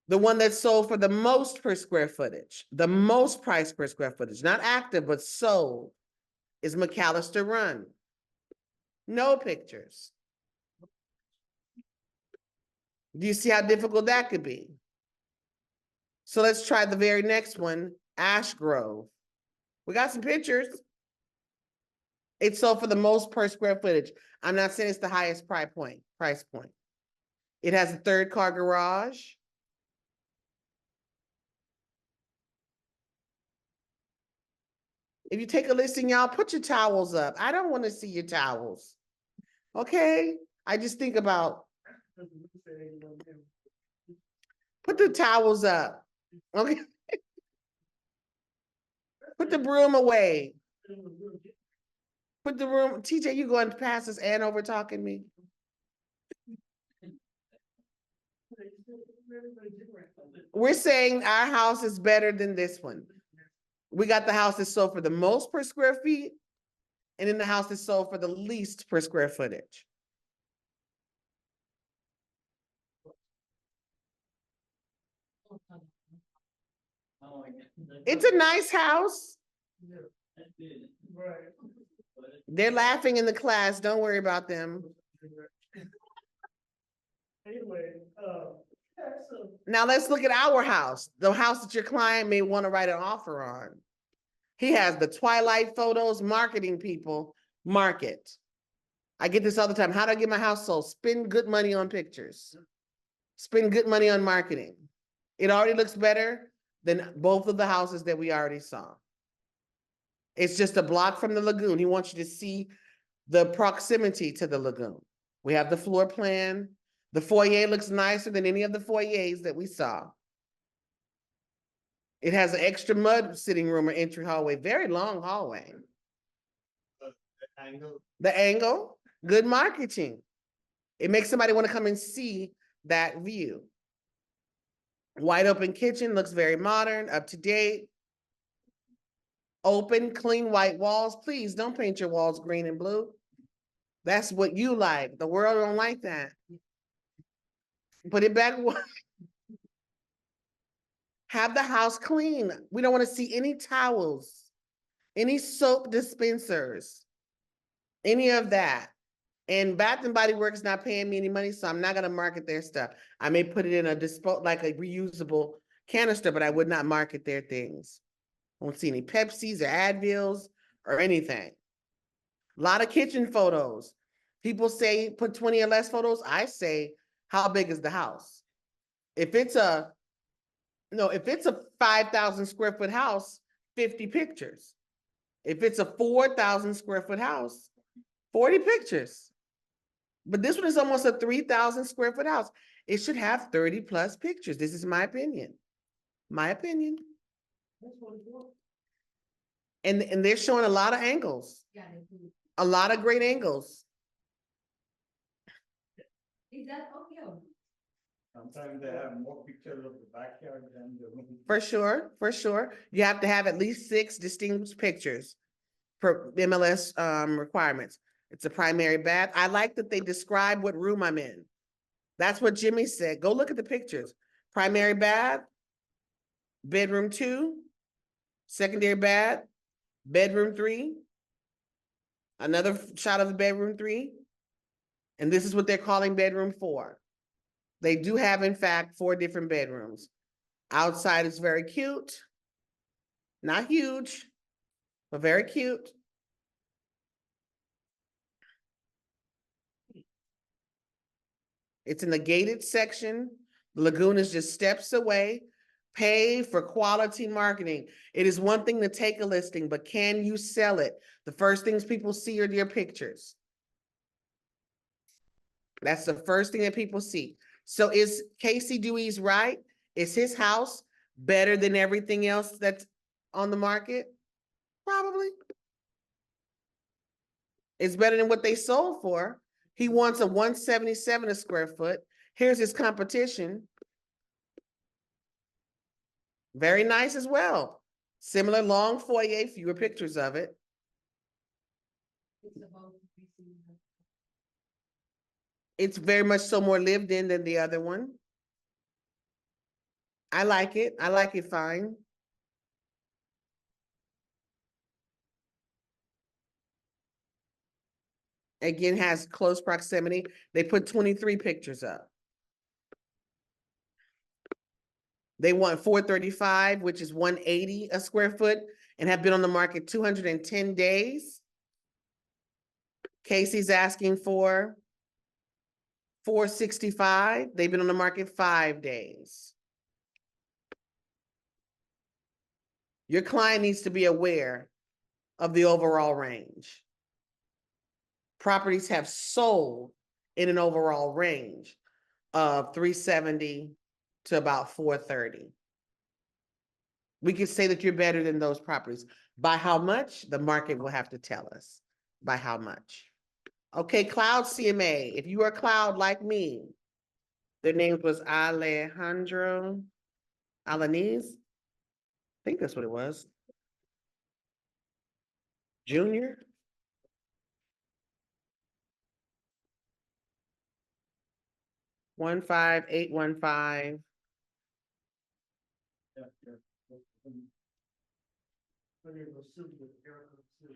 A: The one that sold for the most per square footage, the most price per square footage, not active, but sold, is McAllister Run. No pictures. Do you see how difficult that could be? So let's try the very next one, Ash Grove. We got some pictures. It sold for the most per square footage. I'm not saying it's the highest price point. It has a 3rd-car garage. If you take a listing, y'all, put your towels up. I don't want to see your towels. Okay? I just think about, put the towels up. Okay? Put the broom away. Put the room, TJ, you going past us and over talking me? We're saying our house is better than this one. We got the house that sold for the most per square feet, and then the house that sold for the least per square footage. It's a nice house. They're laughing in the class. Don't worry about them.
C: Anyway, yeah, so
A: Now let's look at our house, the house that your client may want to write an offer on. He has the twilight photos, marketing people, market. I get this all the time. How do I get my house sold? Spend good money on pictures. Spend good money on marketing. It already looks better than both of the houses that we already saw. It's just a block from the lagoon. He wants you to see the proximity to the lagoon. We have the floor plan. The foyer looks nicer than any of the foyers that we saw. It has an extra mud sitting room or entry hallway, very long hallway. The angle, good marketing. It makes somebody want to come and see that view. Wide open kitchen, looks very modern, up to date. Open, clean white walls. Please don't paint your walls green and blue. That's what you like. The world don't like that. Put it back. Have the house clean. We don't want to see any towels, any soap dispensers, any of that. And Bath and Body Works not paying me any money, so I'm not going to market their stuff. I may put it in a like a reusable canister, but I would not market their things. Won't see any Pepsis or Advils or anything. A lot of kitchen photos. People say put 20 or less photos. I say, how big is the house? If it's a 5,000 square foot house, 50 pictures. If it's a 4,000 square foot house, 40 pictures. But this one is almost a 3,000 square foot house. it should have 30+ pictures. This is my opinion. My opinion.
C: That's what it's for.
A: And they're showing a lot of angles,
E: Yeah, they do.
A: a lot of great angles.
E: Is that okay or?
B: Sometimes they have more pictures of the backyard than the room.
A: For sure, for sure. You have to have at least 6 distinguished pictures per MLS requirements. It's a primary bath. I like that they describe what room I'm in. That's what Jimmy said. Go look at the pictures. Primary bath, bedroom 2, secondary bath, bedroom 3, another shot of the bedroom 3. And this is what they're calling bedroom 4. They do have, in fact, 4 different bedrooms. Outside is very cute. Not huge, but very cute. It's in the gated section. The lagoon is just steps away. Pay for quality marketing. It is one thing to take a listing, but can you sell it? The first things people see are your pictures. That's the first thing that people see. So is Casey Dewey's right? Is his house better than everything else that's on the market? Probably. It's better than what they sold for. He wants a 177 a square foot. Here's his competition. Very nice as well. Similar long foyer, fewer pictures of it.
E: It's about increasing the-
A: It's very much so more lived in than the other one. I like it. I like it fine. Again, has close proximity. They put 23 pictures up. They want 435, which is 180 a square foot, and have been on the market 210 days. Casey's asking for 465. They've been on the market 5 days. Your client needs to be aware of the overall range. Properties have sold in an overall range of 370 to about 430. We could say that you're better than those properties. By how much? The market will have to tell us. By how much? Okay, Cloud CMA. If you are Cloud like me, their name was Alejandro Alanis. I think that's what it was. Junior. One 15815.
B: Yeah, yeah.
C: But it was super, Erica, super.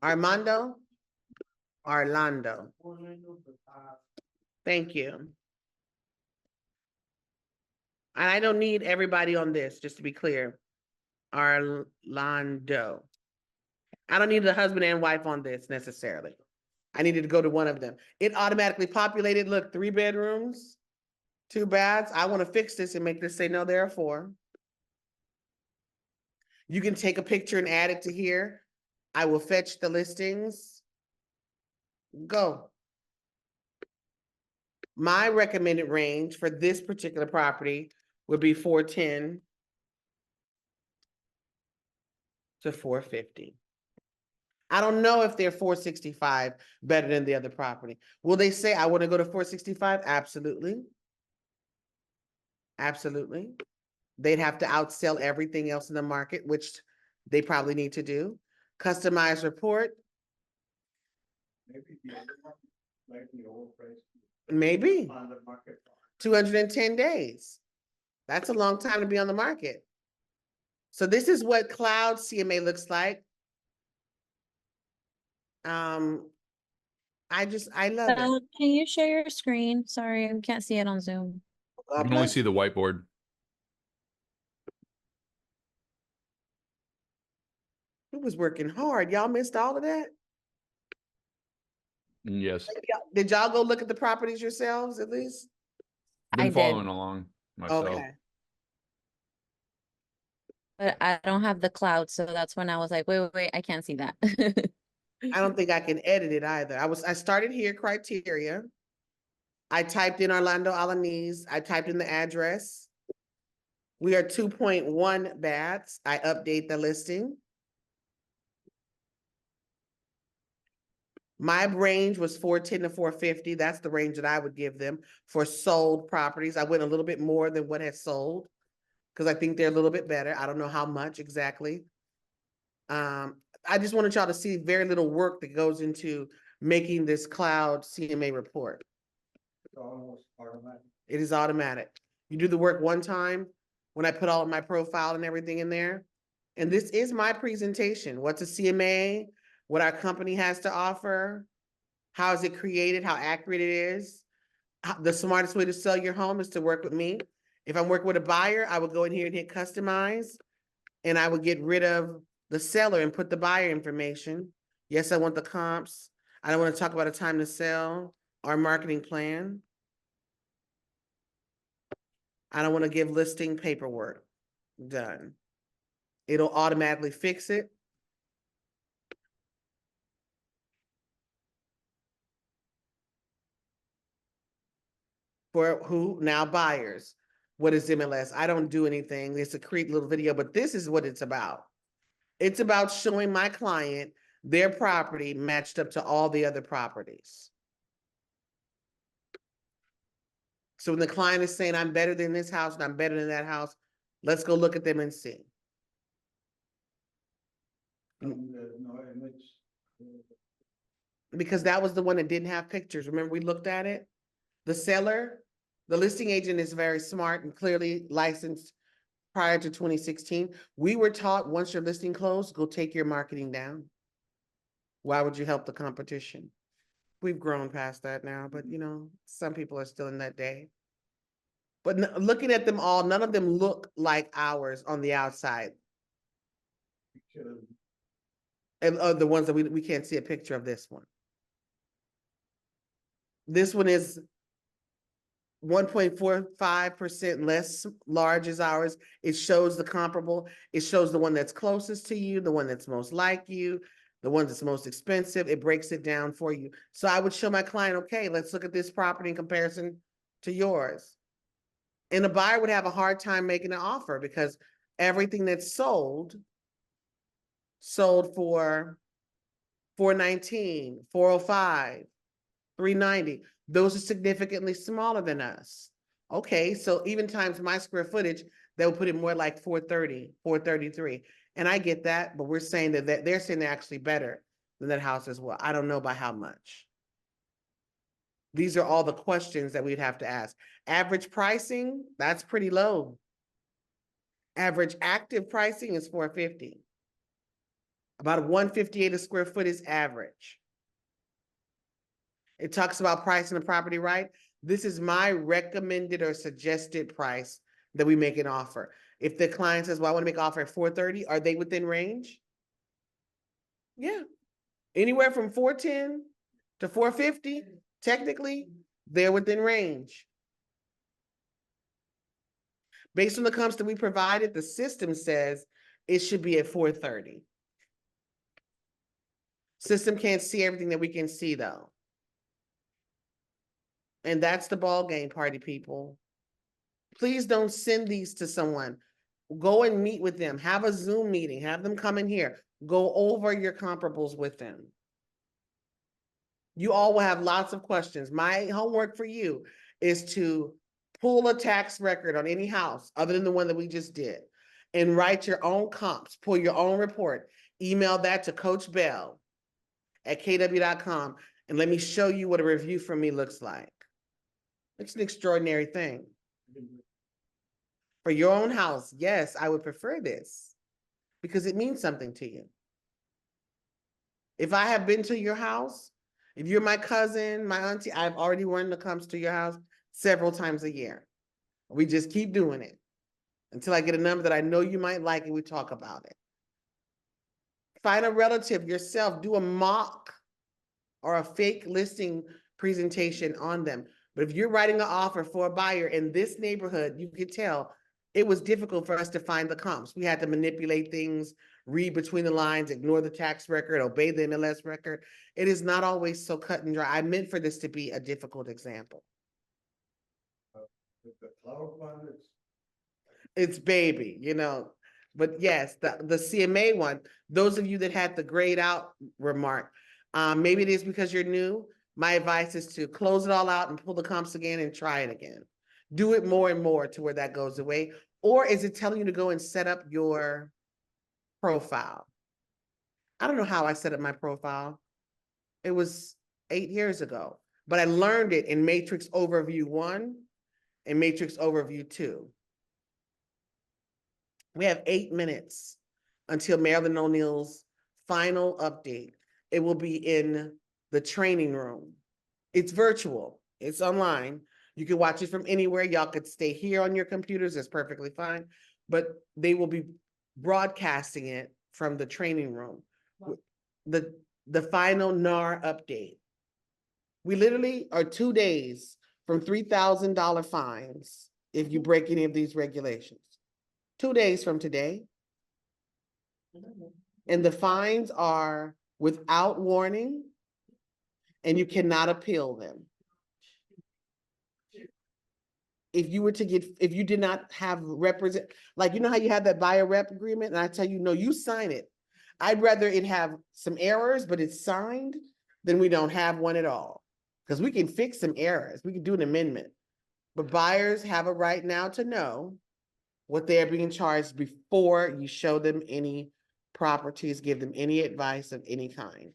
A: Armando? Orlando.
C: Orlando, but,
A: Thank you. And I don't need everybody on this, just to be clear. Orlando. I don't need the husband and wife on this necessarily. I needed to go to one of them. It automatically populated, look, 3 bedrooms, 2 baths. I want to fix this and make this say, no, there are 4. You can take a picture and add it to here. I will fetch the listings. Go. My recommended range for this particular property would be 410 to 450. I don't know if they're 465 better than the other property. Will they say, I want to go to 465? Absolutely. Absolutely. They'd have to outsell everything else in the market, which they probably need to do. Customized report,
B: Maybe the other one, slightly overpriced.
A: maybe
B: On the market.
A: 210 days. That's a long time to be on the market. So this is what Cloud CMA looks like. I love it.
G: Can you share your screen? Sorry, I can't see it on Zoom.
F: You
A: God
F: can only
A: bless.
F: see the whiteboard.
A: He was working hard. Y'all missed all of that?
F: Yes,
A: Did y'all go look at the properties yourselves at least?
F: been
G: I did.
F: following along myself.
A: Okay.
G: But I don't have the cloud, so that's when I was like, wait, I can't see that.
A: I don't think I can edit it either. I started here, criteria. I typed in Orlando Alaniz, I typed in the address. We are 2.1 bats. I update the listing. My range was 410 to 450. That's the range that I would give them for sold properties. I went a little bit more than what has sold because I think they're a little bit better. I don't know how much exactly. I just wanted y'all to see very little work that goes into making this cloud CMA report.
B: It's almost automatic.
A: It is automatic. You do the work one time when I put all of my profile and everything in there. And this is my presentation. What's a CMA? What our company has to offer? How is it created? How accurate it is? The smartest way to sell your home is to work with me. If I'm working with a buyer, I would go in here and hit customize, and I would get rid of the seller and put the buyer information. Yes, I want the comps. I don't want to talk about a time to sell or marketing plan. I don't want to give listing paperwork. Done. It'll automatically fix it. For who? Now buyers. What is MLS? I don't do anything. It's a creep little video, but this is what it's about. It's about showing my client their property matched up to all the other properties. So when the client is saying, I'm better than this house and I'm better than that house, let's go look at them and see.
B: There's no image.
A: Because that was the one that didn't have pictures. Remember, we looked at it? The seller, the listing agent is very smart and clearly licensed prior to 2016. We were taught once your listing closed, go take your marketing down. Why would you help the competition? We've grown past that now, but you know, some people are still in that day. But looking at them all, none of them look like ours on the outside.
B: Picture.
A: And the ones that we can't see a picture of this one. This one is 1.45% less large as ours. It shows the comparable. It shows the one that's closest to you, the one that's most like you, the one that's most expensive. It breaks it down for you. So I would show my client, okay, let's look at this property in comparison to yours. And the buyer would have a hard time making an offer because everything that's sold for 419, 405, 390. Those are significantly smaller than us. Okay, so even times my square footage, they will put it more like 430, 433. And I get that, but we're saying that they're saying they're actually better than that house as well. I don't know by how much. These are all the questions that we'd have to ask. Average pricing, that's pretty low. Average active pricing is 450. About 158 a square foot is average. It talks about pricing the property right. This is my recommended or suggested price that we make an offer. If the client says, well, I want to make an offer at 430, are they within range? Yeah. Anywhere from 410 to 450, technically, they're within range. Based on the comps that we provided, the system says it should be at 430. System can't see everything that we can see though. And that's the ball game, party people. Please don't send these to someone. Go and meet with them. Have a Zoom meeting. Have them come in here. Go over your comparables with them. You all will have lots of questions. My homework for you is to pull a tax record on any house other than the one that we just did and write your own comps, pull your own report, email that to Coach Bell at kw.com and let me show you what a review from me looks like. It's an extraordinary thing. For your own house, yes, I would prefer this because it means something to you. If I have been to your house, if you're my cousin, my auntie, I've already run the comps to your house several times a year. We just keep doing it until I get a number that I know you might like and we talk about it. Find a relative yourself, do a mock or a fake listing presentation on them. But if you're writing an offer for a buyer in this neighborhood, you could tell it was difficult for us to find the comps. We had to manipulate things, read between the lines, ignore the tax record, obey the MLS record. It is not always so cut and dry. I meant for this to be a difficult example.
B: With the cloud fund,
A: It's baby, but yes, the CMA one, those of you that had the grayed out remark, maybe it is because you're new. My advice is to close it all out and pull the comps again and try it again. Do it more and more to where that goes away. Or is it telling you to go and set up your profile? I don't know how I set up my profile. It was 8 years ago, but I learned it in Matrix Overview 1 and Matrix Overview 2. We have 8 minutes until Marilyn O'Neill's final update. It will be in the training room. It's virtual, it's online. You can watch it from anywhere. Y'all could stay here on your computers, that's perfectly fine. But they will be broadcasting it from the training room. The final NAR update. We literally are 2 days from $3,000 fines if you break any of these regulations. 2 days from today. And the fines are without warning, and you cannot appeal them. If you did not have like, how you have that buyer rep agreement, and I tell you, no, you sign it. I'd rather it have some errors, but it's signed, than we don't have one at all. Because we can fix some errors, we can do an amendment. But buyers have a right now to know what they're being charged before you show them any properties, give them any advice of any kind.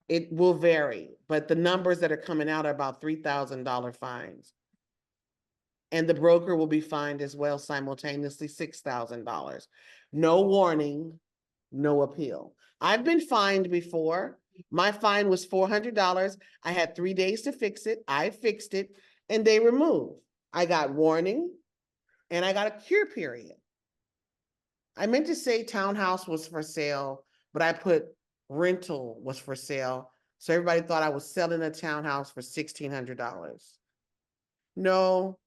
A: It will vary, but the numbers that are coming out are about $3,000 fines. And the broker will be fined as well simultaneously, $6,000. No warning, no appeal. I've been fined before. My fine was $400. I had 3 days to fix it. I fixed it and they removed. I got warning and I got a cure period. I meant to say townhouse was for sale, but I put rental was for sale. So everybody thought I was selling a townhouse for $1,600. No,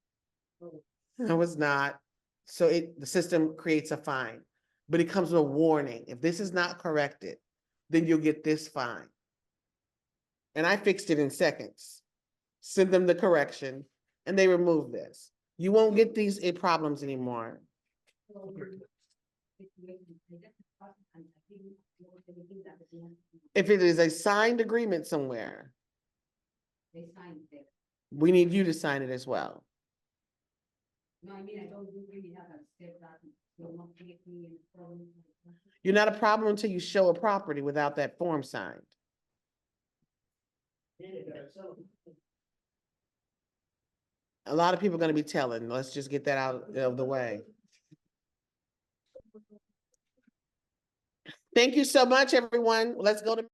A: I was not. So the system creates a fine, but it comes with a warning. If this is not corrected, then you'll get this fine. And I fixed it in seconds. Send them the correction and they remove this. You won't get these problems anymore. If it is a signed agreement somewhere,
E: They signed it.
A: we need you to sign it as well.
E: No, I mean, I don't really have a step that will not make me in problem.
A: You're not a problem until you show a property without that form signed. A lot of people are going to be telling, let's just get that out of the way. Thank you so much, everyone. Let's go to